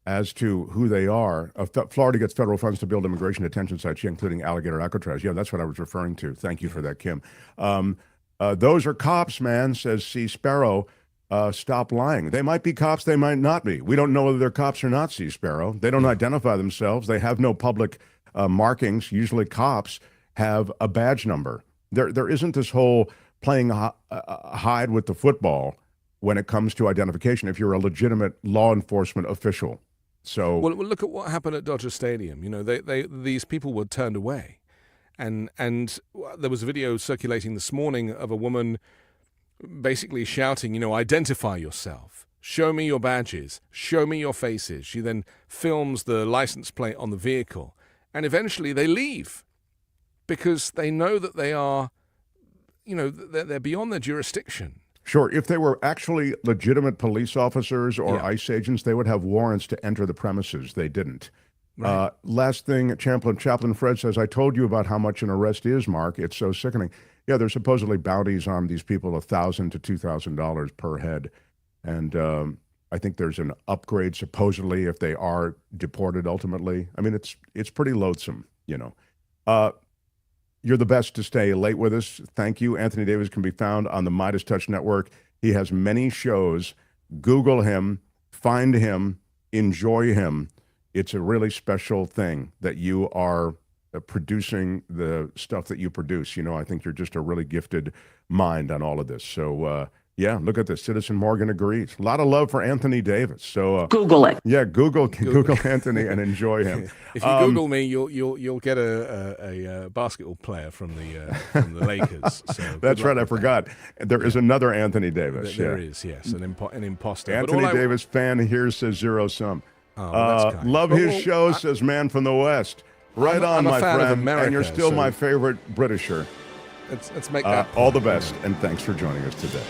As to who they are, Florida gets federal funds to build immigration detention sites, including Alligator Alcatraz. Yeah, that's what I was referring to. Thank you for that, Kim. Those are cops, man, says C. Sparrow. Stop lying. They might be cops, they might not be. We don't know whether they're cops or not, C. Sparrow. They don't identify themselves. They have no public markings. Usually cops have a badge number. There isn't this whole playing hide with the football when it comes to identification if you're a legitimate law enforcement official. So, well, look at what happened at Dodger Stadium. You know, these people were turned away, and there was a video circulating this morning of a woman basically shouting, you know, identify yourself, show me your badges, show me your faces. She then films the license plate on the vehicle, and eventually they leave because they know that they are, you know, they're beyond their jurisdiction. Sure. If they were actually legitimate police officers or ICE agents, they would have warrants to enter the premises. They didn't. Right. Last thing, Chaplain Fred says, I told you about how much an arrest is, Mark. It's so sickening. Yeah, there's supposedly bounties on these people, $1,000 to $2,000 per head. And I think there's an upgrade, supposedly, if they are deported ultimately. I mean, it's pretty loathsome, you know. You're the best to stay late with us. Thank you. Anthony Davis can be found on the Midas Touch Network. He has many shows. Google him, find him, enjoy him. It's a really special thing that you are producing the stuff that you produce. You know, I think you're just a really gifted mind on all of this. So, yeah, look at this. Citizen Morgan agrees. A lot of love for Anthony Davis. So Google it. Yeah, Google Anthony and enjoy him. If you Google me, you'll get a basketball player from the Lakers. So that's right. I forgot. There is another Anthony Davis. There is, yes, an imposter. Anthony Davis fan here says zero sum. Oh, well, that's kind. Love his show, says Man from the West. Right on, my friend. America, and you're still my favorite Britisher. Let's make that all the best, and thanks for joining us today.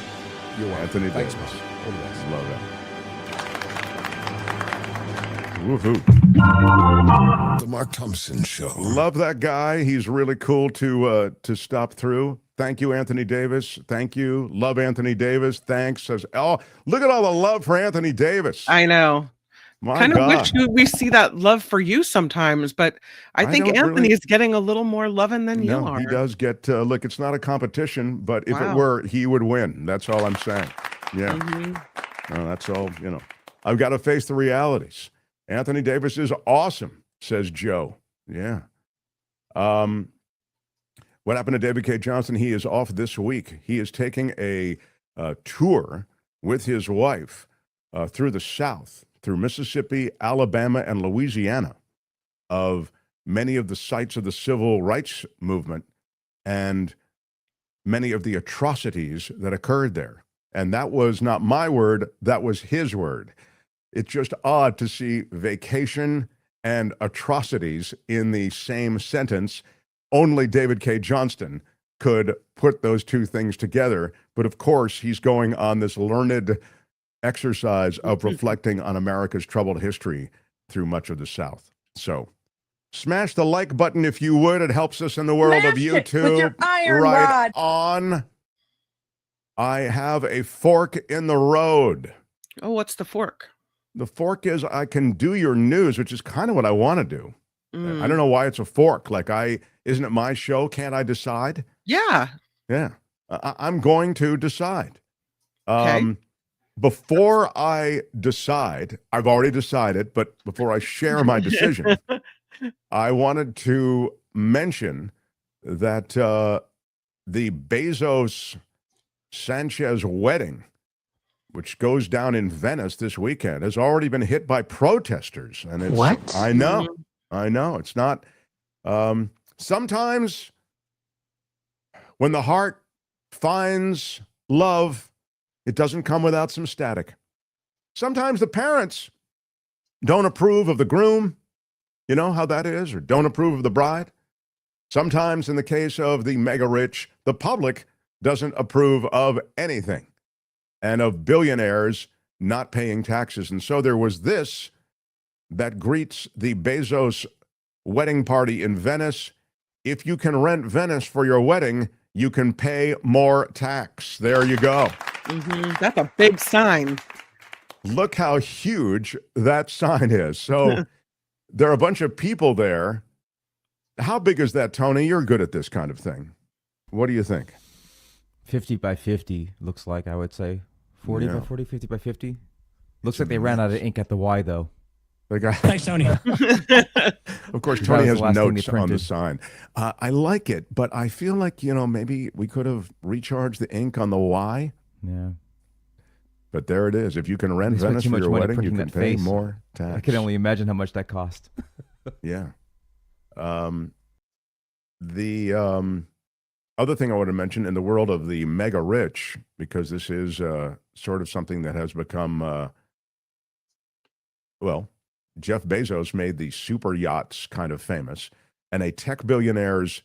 You're welcome. Anthony Thanks, Davis. man. All the best. Love it. Woohoo. The Mark Thompson Show. Love that guy. He's really cool to stop through. Thank you, Anthony Davis. Thank you. Love Anthony Davis. Thanks. Says, oh, look at all the love for Anthony Davis. I know. My kind God. of wish we see that love for you sometimes, but I think Anthony is getting a little more loving than you are. He does get, look, it's not a competition, but if it were, he would win. That's all I'm saying. Yeah. No, that's all, you know. I've got to face the realities. Anthony Davis is awesome, says Joe. Yeah. What happened to David K. Johnson? He is off this week. He is taking a tour with his wife through the South, through Mississippi, Alabama, and Louisiana, of many of the sites of the civil rights movement and many of the atrocities that occurred there. And that was not my word, that was his word. It's just odd to see vacation and atrocities in the same sentence. Only David K. Johnston could put those two things together. But of course, he's going on this learned exercise of reflecting on America's troubled history through much of the South. So smash the like button if you would. It helps us in the world of YouTube. With your iron right rod. on. I have a fork in the road. Oh, what's the fork? The fork is I can do your news, which is kind of what I want to do. I don't know why it's a fork. Like isn't it my show? Can't I decide? Yeah. Yeah. I'm going to decide. Okay. Before I decide, I've already decided, but before I share my decision, I wanted to mention that the Bezos-Sanchez wedding, which goes down in Venice this weekend, has already been hit by protesters. And it's, What? I know. It's not. Sometimes when the heart finds love, it doesn't come without some static. Sometimes the parents don't approve of the groom. You know how that is, or don't approve of the bride. Sometimes in the case of the mega rich, the public doesn't approve of anything, and of billionaires not paying taxes. And so there was this that greets the Bezos wedding party in Venice. If you can rent Venice for your wedding, you can pay more tax. There you go. That's a big sign. Look how huge that sign is. So there are a bunch of people there. How big is that, Tony? You're good at this kind of thing. What do you think? 50 by 50 looks like, I would say. 40 by 40, 50 by 50. Looks like they ran out of ink at the Y, though. Thanks, Tony. Of course, Tony has notes on the sign. I like it, but I feel like, maybe we could have recharged the ink on the Y. Yeah. But there it is. If you can rent Venice for your wedding, you can pay more tax. I can only imagine how much that cost. Yeah. The other thing I want to mention in the world of the mega rich, because this is sort of something that has become, Jeff Bezos made the super yachts kind of famous, and a tech billionaire's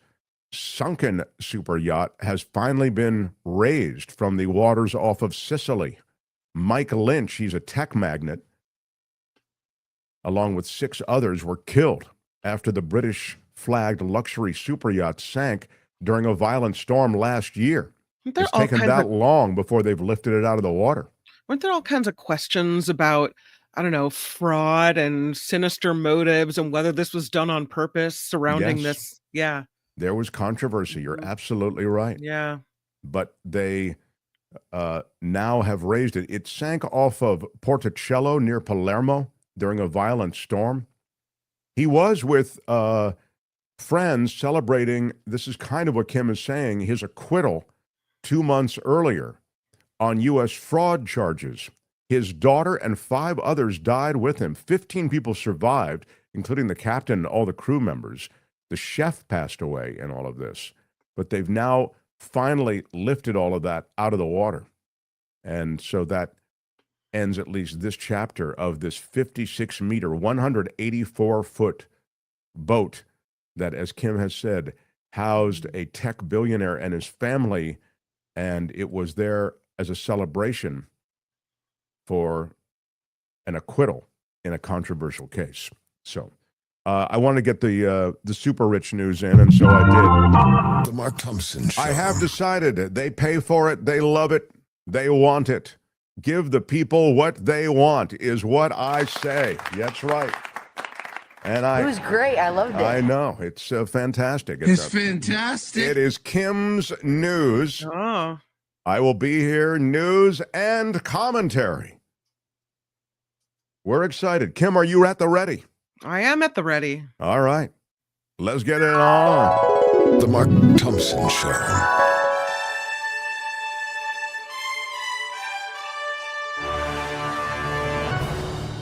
sunken super yacht has finally been raised from the waters off of Sicily. Mike Lynch, he's a tech magnate, along with 6 others, were killed after the British-flagged luxury super yacht sank during a violent storm last year. It's taken that long before they've lifted it out of the water. Weren't there all kinds of questions about, I don't know, fraud and sinister motives and whether this was done on purpose surrounding this? Yeah. There was controversy. You're absolutely right. Yeah. But they now have raised it. It sank off of Porticello near Palermo during a violent storm. He was with friends celebrating, this is kind of what Kim is saying, his acquittal 2 months earlier on U.S. fraud charges. His daughter and 5 others died with him. 15 people survived, including the captain and all the crew members. The chef passed away in all of this. But they've now finally lifted all of that out of the water. And so that ends at least this chapter of this 56-meter, 184-foot boat that, as Kim has said, housed a tech billionaire and his family, and it was there as a celebration for an acquittal in a controversial case. So I want to get the super rich news in, and so I did. The Mark Thompson Show. I have decided they pay for it, they love it, they want it. Give the people what they want is what I say. That's right. And It was great. I loved it. I know. It's fantastic. It's fantastic. It is Kim's News. Oh. I will be here, news and commentary. We're excited. Kim, are you at the ready? I am at the ready. All right. Let's get it on. The Mark Thompson Show.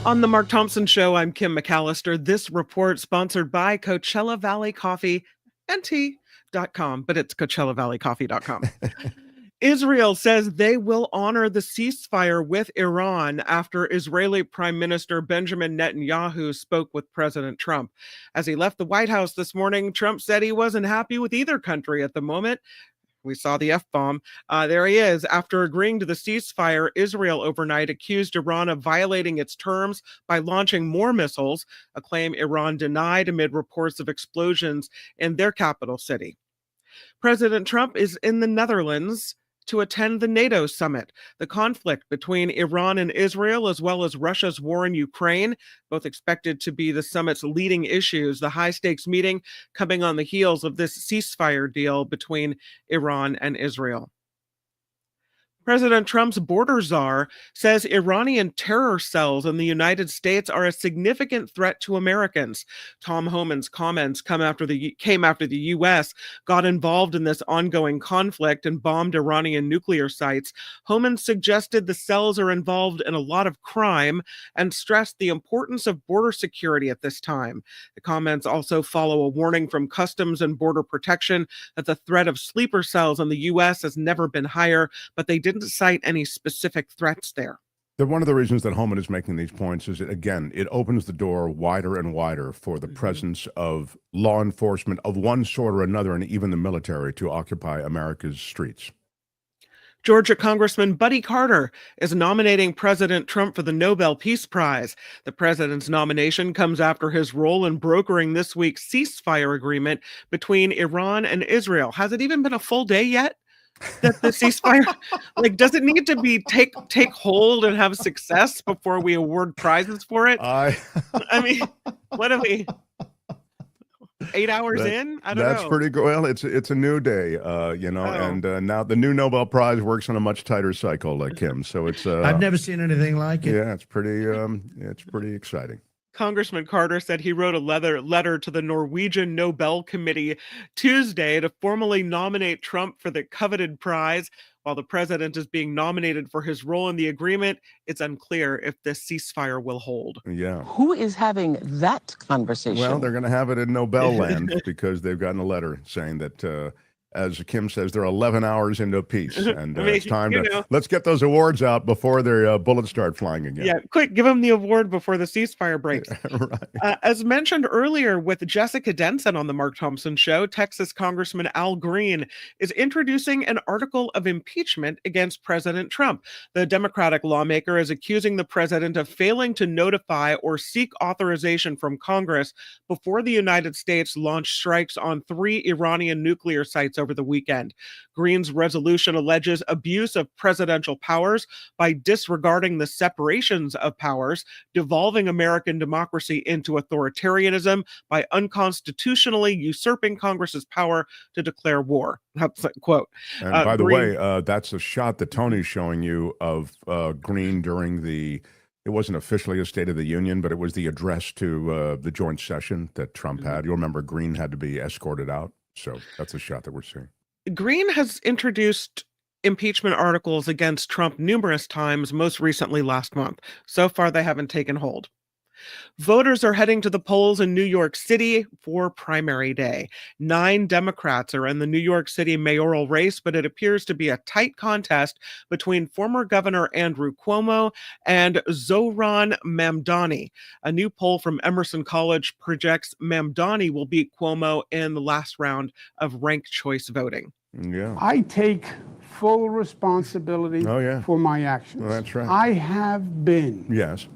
On the Mark Thompson Show, I'm Kim McAllister. This report sponsored by Coachella Valley Coffee and Tea.com, but it's CoachellaValleyCoffee.com. Israel says they will honor the ceasefire with Iran after Israeli Prime Minister Benjamin Netanyahu spoke with President Trump. As he left the White House this morning, Trump said he wasn't happy with either country at the moment. We saw the F-bomb. There he is. After agreeing to the ceasefire, Israel overnight accused Iran of violating its terms by launching more missiles, a claim Iran denied amid reports of explosions in their capital city. President Trump is in the Netherlands to attend the NATO summit. The conflict between Iran and Israel, as well as Russia's war in Ukraine, both expected to be the summit's leading issues. The high-stakes meeting coming on the heels of this ceasefire deal between Iran and Israel. President Trump's border czar says Iranian terror cells in the United States are a significant threat to Americans. Tom Homan's comments came after the U.S. got involved in this ongoing conflict and bombed Iranian nuclear sites. Homan suggested the cells are involved in a lot of crime and stressed the importance of border security at this time. The comments also follow a warning from Customs and Border Protection that the threat of sleeper cells in the U.S. has never been higher, but they didn't cite any specific threats there. One of the reasons that Homan is making these points is that, again, it opens the door wider and wider for the presence of law enforcement of one sort or another, and even the military, to occupy America's streets. Georgia Congressman Buddy Carter is nominating President Trump for the Nobel Peace Prize. The president's nomination comes after his role in brokering this week's ceasefire agreement between Iran and Israel. Has it even been a full day yet? That the ceasefire, does it need to be take hold and have success before we award prizes for it? I mean, what are we? 8 hours in? I don't know. That's pretty good. Well, it's a new day, and now the new Nobel Prize works on a much tighter cycle, like Kim. So it's I've never seen anything like it. Yeah, it's pretty exciting. Congressman Carter said he wrote a letter to the Norwegian Nobel Committee Tuesday to formally nominate Trump for the coveted prize. While the president is being nominated for his role in the agreement, it's unclear if the ceasefire will hold. Yeah. Who is having that conversation? Well, they're going to have it in Nobel land because they've gotten a letter saying that, as Kim says, they're 11 hours into peace, and it's time to let's get those awards out before their bullets start flying again. Yeah, quick, give them the award before the ceasefire breaks. Right. As mentioned earlier with Jessica Denson on the Mark Thompson Show, Texas Congressman Al Green is introducing an article of impeachment against President Trump. The Democratic lawmaker is accusing the president of failing to notify or seek authorization from Congress before the United States launched strikes on 3 Iranian nuclear sites over the weekend. Green's resolution alleges abuse of presidential powers by disregarding the separations of powers, devolving American democracy into authoritarianism by unconstitutionally usurping Congress's power to declare war. That's a quote. And by the way, that's a shot that Tony's showing you of Green during it wasn't officially a State of the Union, but it was the address to the joint session that Trump had. You'll remember Green had to be escorted out. So that's a shot that we're seeing. Green has introduced impeachment articles against Trump numerous times, most recently last month. So far, they haven't taken hold. Voters are heading to the polls in New York City for primary day. 9 Democrats are in the New York City mayoral race, but it appears to be a tight contest between former Governor Andrew Cuomo and Zohran Mamdani. A new poll from Emerson College projects Mamdani will beat Cuomo in the last round of ranked choice voting. Yeah. I take full responsibility for my actions. Well, that's right. I have been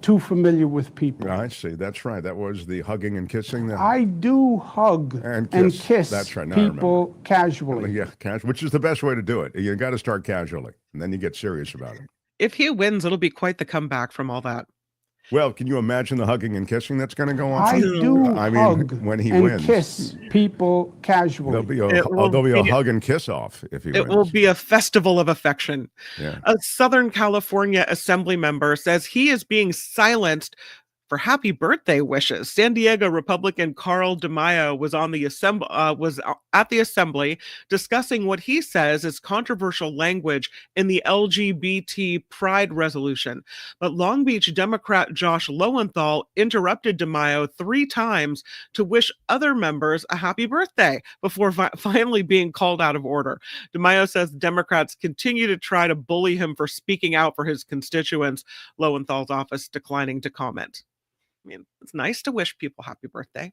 too familiar with people. I see. That's right. That was the hugging and kissing. I do hug and kiss that's right. Now people casually. Yeah, casual, which is the best way to do it. You got to start casually, and then you get serious about it. If he wins, it'll be quite the comeback from all that. Well, can you imagine the hugging and kissing that's going to go on? I do hug when he and wins. Kiss people casually. There'll be a hug and kiss off if he wins. It will be a festival of affection. Yeah. A Southern California assembly member says he is being silenced for happy birthday wishes. San Diego Republican Carl DeMaio was at the assembly discussing what he says is controversial language in the LGBT pride resolution. But Long Beach Democrat Josh Lowenthal interrupted DeMaio 3 times to wish other members a happy birthday before finally being called out of order. DeMaio says Democrats continue to try to bully him for speaking out for his constituents. Lowenthal's office declining to comment. I mean, it's nice to wish people happy birthday.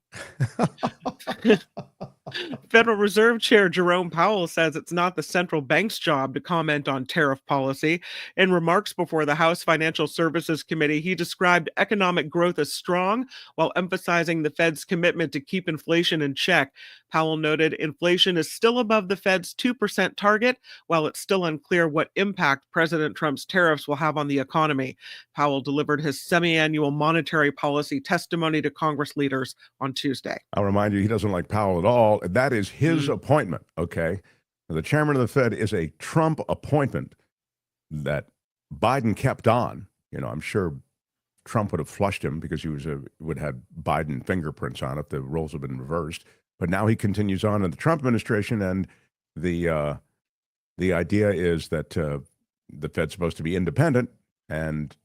Federal Reserve Chair Jerome Powell says it's not the central bank's job to comment on tariff policy. In remarks before the House Financial Services Committee, he described economic growth as strong while emphasizing the Fed's commitment to keep inflation in check. Powell noted inflation is still above the Fed's 2% target, while it's still unclear what impact President Trump's tariffs will have on the economy. Powell delivered his semi-annual monetary policy testimony to Congress leaders on Tuesday. I'll remind you, he doesn't like Powell at all. That is his appointment, okay? The chairman of the Fed is a Trump appointment that Biden kept on. You know, I'm sure Trump would have flushed him because he would have Biden fingerprints on it. The roles have been reversed. But now he continues on in the Trump administration, and the idea is that the Fed's supposed to be independent, and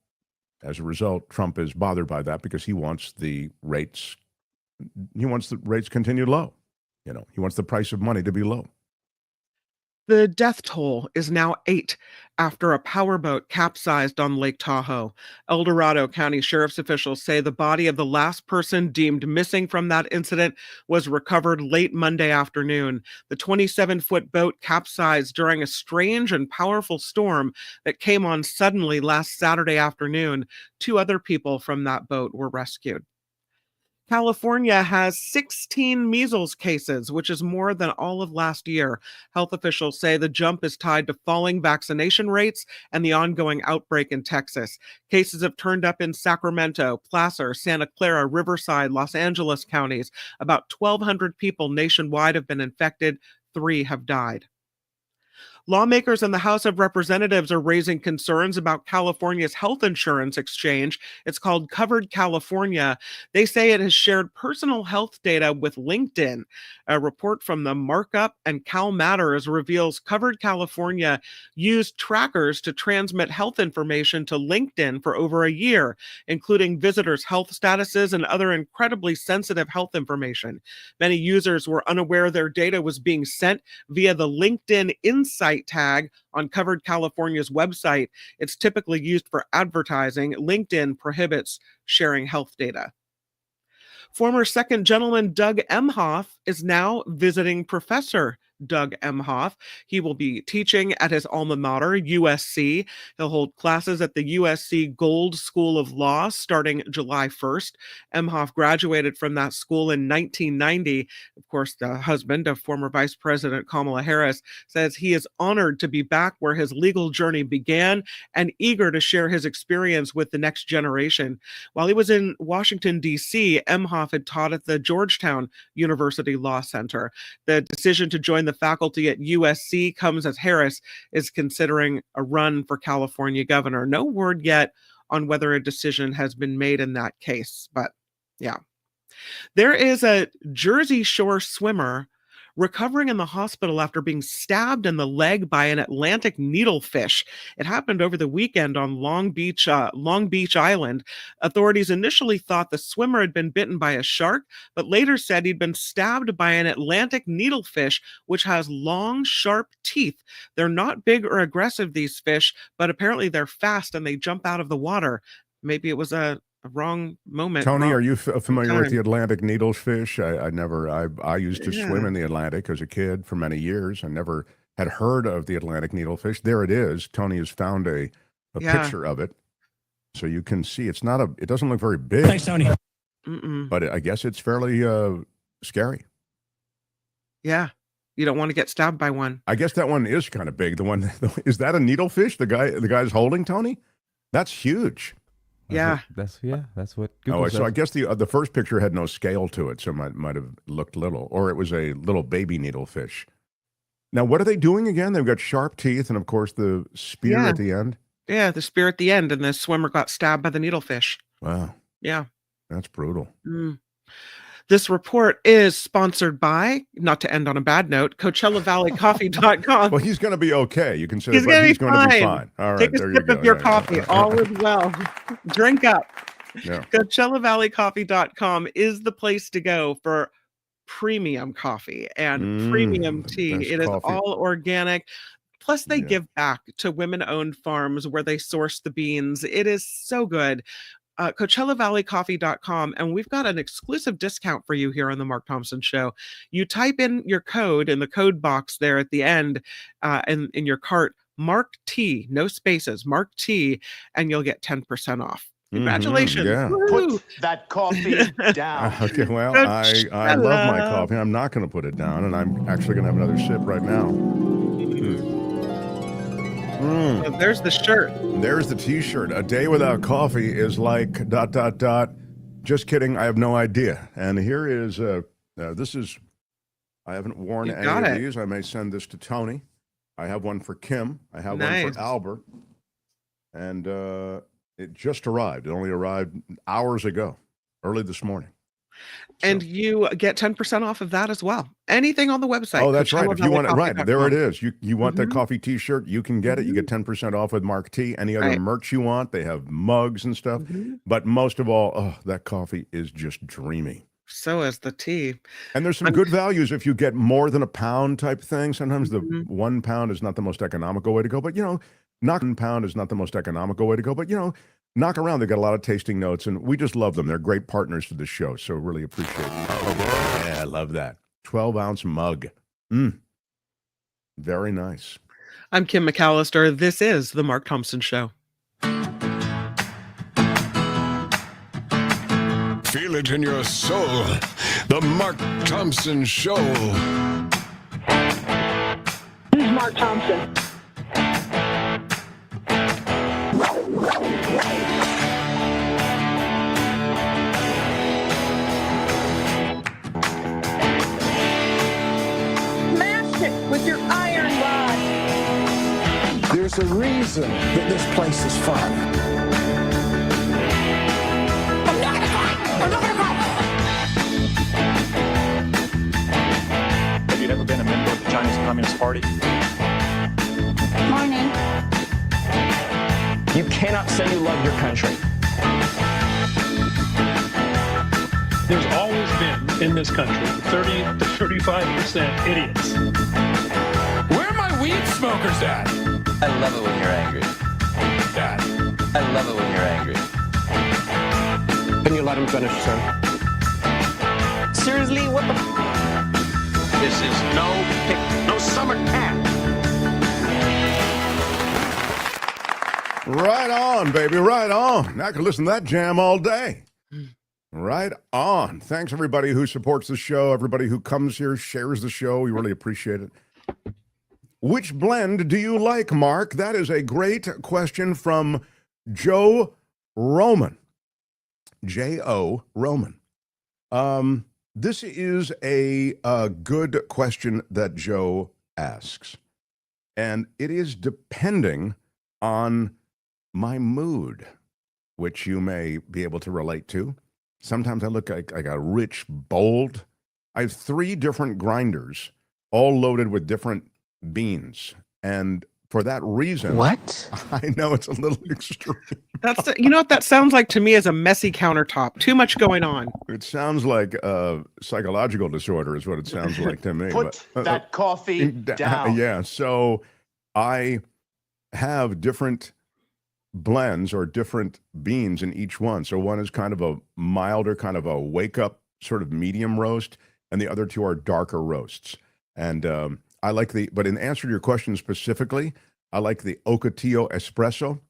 as a result, Trump is bothered by that because he wants the rates continued low. You know, he wants the price of money to be low. The death toll is now 8 after a powerboat capsized on Lake Tahoe. El Dorado County Sheriff's officials say the body of the last person deemed missing from that incident was recovered late Monday afternoon. The 27-foot boat capsized during a strange and powerful storm that came on suddenly last Saturday afternoon. 2 other people from that boat were rescued. California has 16 measles cases, which is more than all of last year. Health officials say the jump is tied to falling vaccination rates and the ongoing outbreak in Texas. Cases have turned up in Sacramento, Placer, Santa Clara, Riverside, Los Angeles counties. About 1,200 people nationwide have been infected. 3 have died. Lawmakers in the House of Representatives are raising concerns about California's health insurance exchange. It's called Covered California. They say it has shared personal health data with LinkedIn. A report from the Markup and Cal Matters reveals Covered California used trackers to transmit health information to LinkedIn for over a year, including visitors' health statuses and other incredibly sensitive health information. Many users were unaware their data was being sent via the LinkedIn Insight tag on Covered California's website. It's typically used for advertising. LinkedIn prohibits sharing health data. Former second gentleman Doug Emhoff is now visiting professor Doug Emhoff. He will be teaching at his alma mater, USC. He'll hold classes at the USC Gold School of Law starting July 1st. Emhoff graduated from that school in 1990. Of course, the husband of former Vice President Kamala Harris says he is honored to be back where his legal journey began and eager to share his experience with the next generation. While he was in Washington, D.C., Emhoff had taught at the Georgetown University Law Center. The decision to join the faculty at USC comes as Harris is considering a run for California governor. No word yet on whether a decision has been made in that case, but yeah. There is a Jersey Shore swimmer recovering in the hospital after being stabbed in the leg by an Atlantic needlefish. It happened over the weekend on Long Beach Island. Authorities initially thought the swimmer had been bitten by a shark, but later said he'd been stabbed by an Atlantic needlefish, which has long, sharp teeth. They're not big or aggressive, these fish, but apparently they're fast and they jump out of the water. Maybe it was a wrong moment. Tony, are you familiar with the Atlantic needlefish? I used to swim in the Atlantic as a kid for many years. I never had heard of the Atlantic needlefish. There it is. Tony has found a picture of it. So you can see it doesn't look very big. Thanks, Tony. But I guess it's fairly scary. Yeah. You don't want to get stabbed by one. I guess that one is kind of big. Is that a needlefish the guy's holding, Tony? That's huge. That's what Google says. So I guess the first picture had no scale to it, so it might have looked little, or it was a little baby needlefish. Now, what are they doing again? They've got sharp teeth, and of course the spear at the end. Yeah, the spear at the end, and the swimmer got stabbed by the needlefish. Wow. Yeah. That's brutal. This report is sponsored by, not to end on a bad note, CoachellaValleyCoffee.com. Well, he's going to be okay. You can say he's going to be fine. All right, take a sip of your coffee. All is well. Drink up. Yeah. CoachellaValleyCoffee.com is the place to go for premium coffee and premium tea. It is all organic. Plus, they give back to women-owned farms where they source the beans. It is so good. CoachellaValleyCoffee.com, and we've got an exclusive discount for you here on the Mark Thompson Show. You type in your code in the code box there at the end, in your cart, Mark T, no spaces, Mark T, and you'll get 10% off. Congratulations! Put that coffee down. Okay, well, I love my coffee. I'm not going to put it down, and I'm actually going to have another sip right now. Oh, there's the shirt. There's the T-shirt. A day without coffee is like ... Just kidding. I have no idea. And here is this is. I haven't worn any of these. I may send this to Tony. I have one for Kim. I have one for Albert. And it just arrived. It only arrived hours ago, early this morning. And you get 10% off of that as well. Anything on the website. Oh, that's right. If you want it, right, there it is. You want that coffee T-shirt, you can get it. You get 10% off with Mark T. Any other merch you want, they have mugs and stuff. But most of all, that coffee is just dreamy. So is the tea. And there's some good values if you get more than a pound type thing. Sometimes the 1 pound is not the most economical way to go, but knock 1 pound is not the most economical way to go, but knock around. They've got a lot of tasting notes, and we just love them. They're great partners to the show, so really appreciate it. Yeah, I love that. 12-ounce mug. Very nice. I'm Kim McAllister. This is The Mark Thompson Show. Feel it in your soul. The Mark Thompson Show. This is Mark Thompson. Smash it with your iron rod. There's a reason that this place is fun. Have you ever been a member of the Chinese Communist Party? Morning. You cannot say you love your country. There's always been, in this country, 30 to 35% idiots. Where are my weed smokers at? I love it when you're angry. Dad. I love it when you're angry. Can you let him finish, sir? Seriously, what the? This is no summer camp. Right on, baby, right on. I could listen to that jam all day. Right on. Thanks, everybody who supports the show, everybody who comes here, shares the show. We really appreciate it. Which blend do you like, Mark? That is a great question from Joe Roman. J.O. Roman. This is a good question that Joe asks. And it is depending on my mood, which you may be able to relate to. Sometimes I look like a rich, bold. I have 3 different grinders, all loaded with different beans. And for that reason... What? I know it's a little extreme. That's you know what that sounds like to me is a messy countertop. Too much going on. It sounds like a psychological disorder is what it sounds like to me. Put that coffee down. Yeah, so I have different blends or different beans in each one. So one is kind of a milder, kind of a wake-up sort of medium roast, and the other 2 are darker roasts. And I like but in answer to your question specifically, I like the Ocotillo Espresso,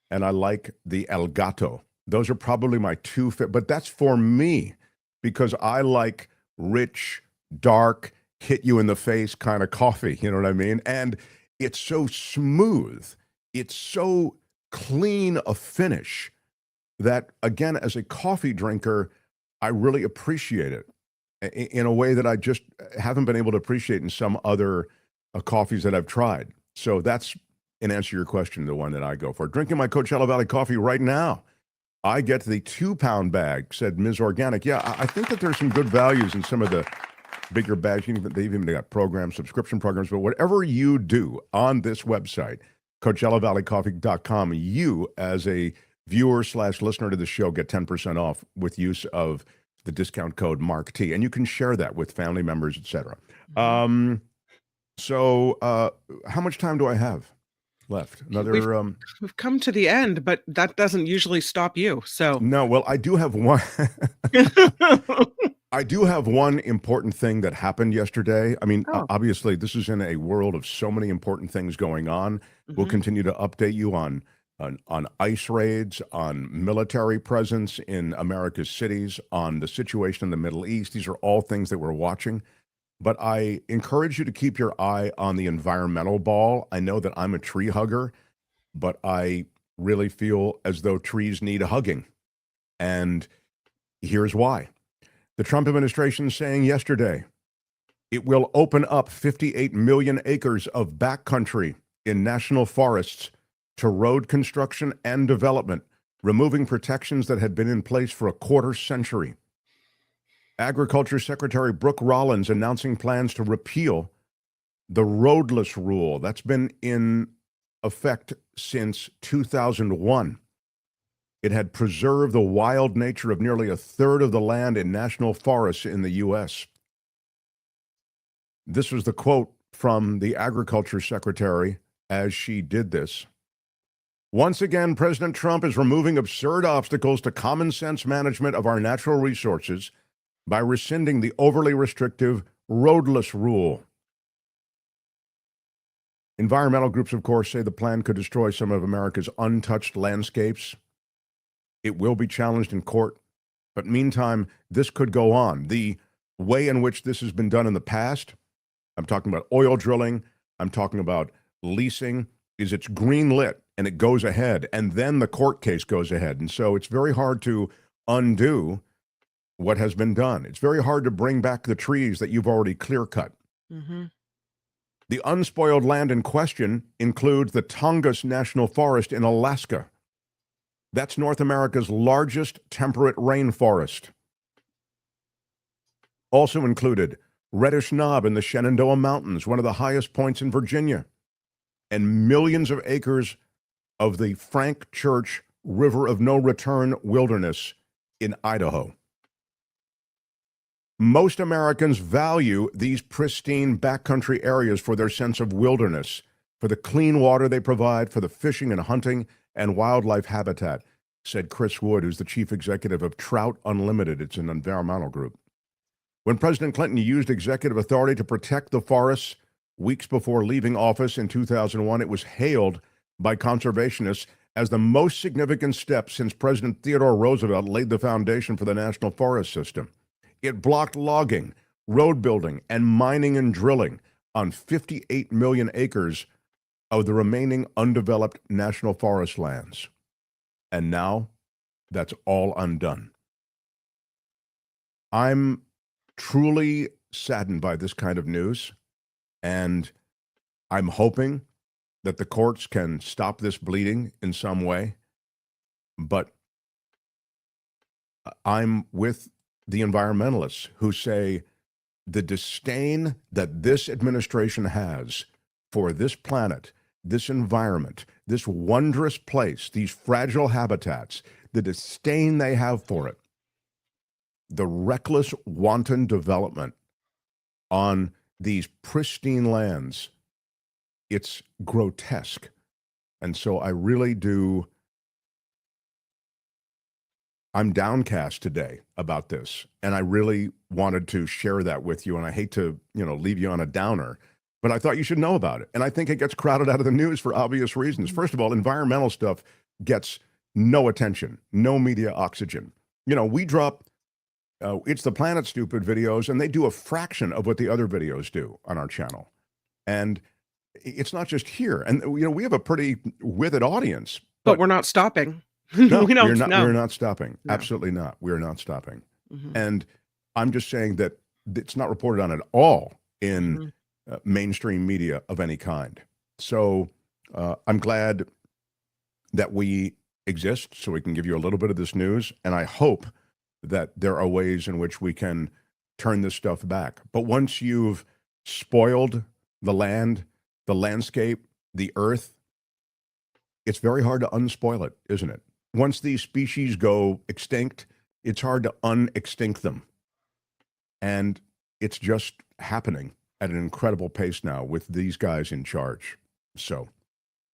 and I like the El Gato. Those are probably my 2 but that's for me, because I like rich, dark, hit you in the face kind of coffee, you know what I mean? And it's so smooth, it's so clean a finish that, again, as a coffee drinker, I really appreciate it in a way that I just haven't been able to appreciate in some other coffees that I've tried. So that's, in answer to your question, the one that I go for. Drinking my Coachella Valley coffee right now. I get the 2-pound bag, said Ms. Organic. Yeah, I think that there's some good values in some of the bigger bags. They've even got programs, subscription programs, but whatever you do on this website, CoachellaValleyCoffee.com, you as a viewer/listener to the show get 10% off with use of the discount code MARK-T, and you can share that with family members, etc. So how much time do I have left? We've come to the end, but that doesn't usually stop you. So no, well, I do have one. I do have one important thing that happened yesterday. I mean, obviously, this is in a world of so many important things going on. We'll continue to update you on ICE raids, on military presence in America's cities, on the situation in the Middle East. These are all things that we're watching. But I encourage you to keep your eye on the environmental ball. I know that I'm a tree hugger, but I really feel as though trees need hugging. And here's why. The Trump administration saying yesterday, it will open up 58 million acres of backcountry in national forests to road construction and development, removing protections that had been in place for a quarter century. Agriculture Secretary Brooke Rollins announcing plans to repeal the roadless rule. That's been in effect since 2001. It had preserved the wild nature of nearly a third of the land in national forests in the U.S. This was the quote from the Agriculture Secretary as she did this. Once again, President Trump is removing absurd obstacles to common sense management of our natural resources by rescinding the overly restrictive roadless rule. Environmental groups, of course, say the plan could destroy some of America's untouched landscapes. It will be challenged in court, but meantime, this could go on. The way in which this has been done in the past, I'm talking about oil drilling, I'm talking about leasing, is it's green lit and it goes ahead, and then the court case goes ahead. And so it's very hard to undo what has been done. It's very hard to bring back the trees that you've already clear cut. Mm-hmm. The unspoiled land in question includes the Tongass National Forest in Alaska. That's North America's largest temperate rainforest. Also included Reddish Knob in the Shenandoah Mountains, one of the highest points in Virginia, and millions of acres of the Frank Church River of No Return wilderness in Idaho. Most Americans value these pristine backcountry areas for their sense of wilderness, for the clean water they provide, for the fishing and hunting and wildlife habitat, said Chris Wood, who's the chief executive of Trout Unlimited. It's an environmental group. When President Clinton used executive authority to protect the forests weeks before leaving office in 2001, it was hailed by conservationists as the most significant step since President Theodore Roosevelt laid the foundation for the national forest system. It blocked logging, road building, and mining and drilling on 58 million acres of the remaining undeveloped national forest lands. And now, that's all undone. I'm truly saddened by this kind of news, and I'm hoping that the courts can stop this bleeding in some way. But I'm with the environmentalists who say the disdain that this administration has for this planet, this environment, this wondrous place, these fragile habitats, the disdain they have for it, the reckless, wanton development on these pristine lands, it's grotesque. And so I really do, I'm downcast today about this, and I really wanted to share that with you, and I hate to, leave you on a downer, but I thought you should know about it. And I think it gets crowded out of the news for obvious reasons. First of all, environmental stuff gets no attention, no media oxygen. We drop It's the Planet Stupid videos, and they do a fraction of what the other videos do on our channel. And it's not just here. And, we have a pretty withered audience. But we're not stopping. No, we don't, we're not stopping. No. Absolutely not. We're not stopping. Mm-hmm. And I'm just saying that it's not reported on at all in mainstream media of any kind. So I'm glad that we exist so we can give you a little bit of this news. And I hope that there are ways in which we can turn this stuff back. But once you've spoiled the land, the landscape, the earth, it's very hard to unspoil it, isn't it? Once these species go extinct, it's hard to unextinct them. And it's just happening at an incredible pace now with these guys in charge. So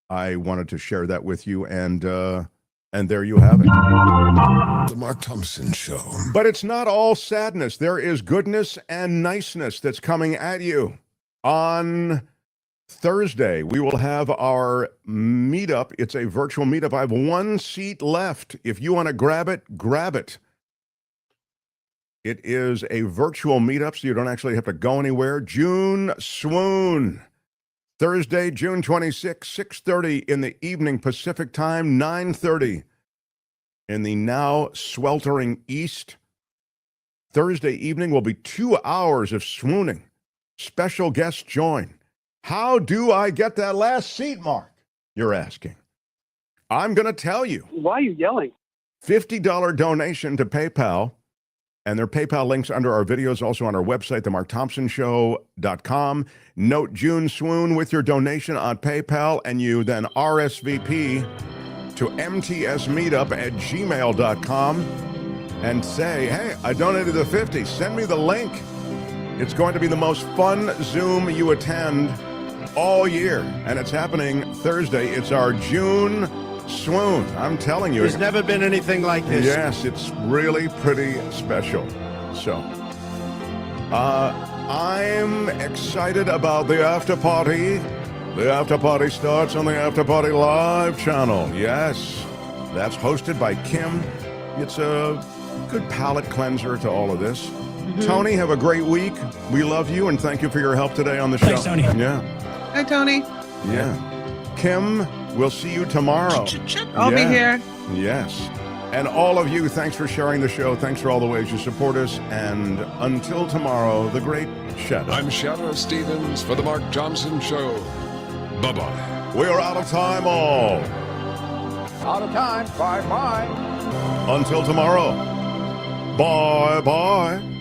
I wanted to share that with you, and there you have it. The Mark Thompson Show. But it's not all sadness. There is goodness and niceness that's coming at you. On Thursday, we will have our meetup. It's a virtual meetup. I have one seat left. If you want to grab it, grab it. It is a virtual meetup, so you don't actually have to go anywhere. June Swoon. Thursday, June 26, 6:30 in the evening Pacific time, 9:30 in the now sweltering East. Thursday evening will be 2 hours of swooning. Special guests join. How do I get that last seat, Mark? You're asking. I'm going to tell you. Why are you yelling? $50 donation to PayPal. And there are PayPal links under our videos, also on our website, themarkthompsonshow.com. Note June Swoon with your donation on PayPal, and you then RSVP to mtsmeetup@gmail.com and say, hey, I donated the 50. Send me the link. It's going to be the most fun Zoom you attend all year. And it's happening Thursday. It's our June swoon. I'm telling you. There's never been anything like this. Yes, it's really pretty special. So, I'm excited about the after party. The after party starts on the After Party Live channel. Yes, that's hosted by Kim. It's a good palate cleanser to all of this. Tony, have a great week. We love you and thank you for your help today on the show. Thanks, Tony. Yeah. Hi, Tony. Yeah. Kim, we'll see you tomorrow. I'll be here. Yes. And all of you, thanks for sharing the show. Thanks for all the ways you support us. And until tomorrow, the great Shadow. I'm Shadow Stevens for The Mark Thompson Show. Bye-bye. We are out of time, all. Out of time. Bye-bye. Until tomorrow. Bye-bye.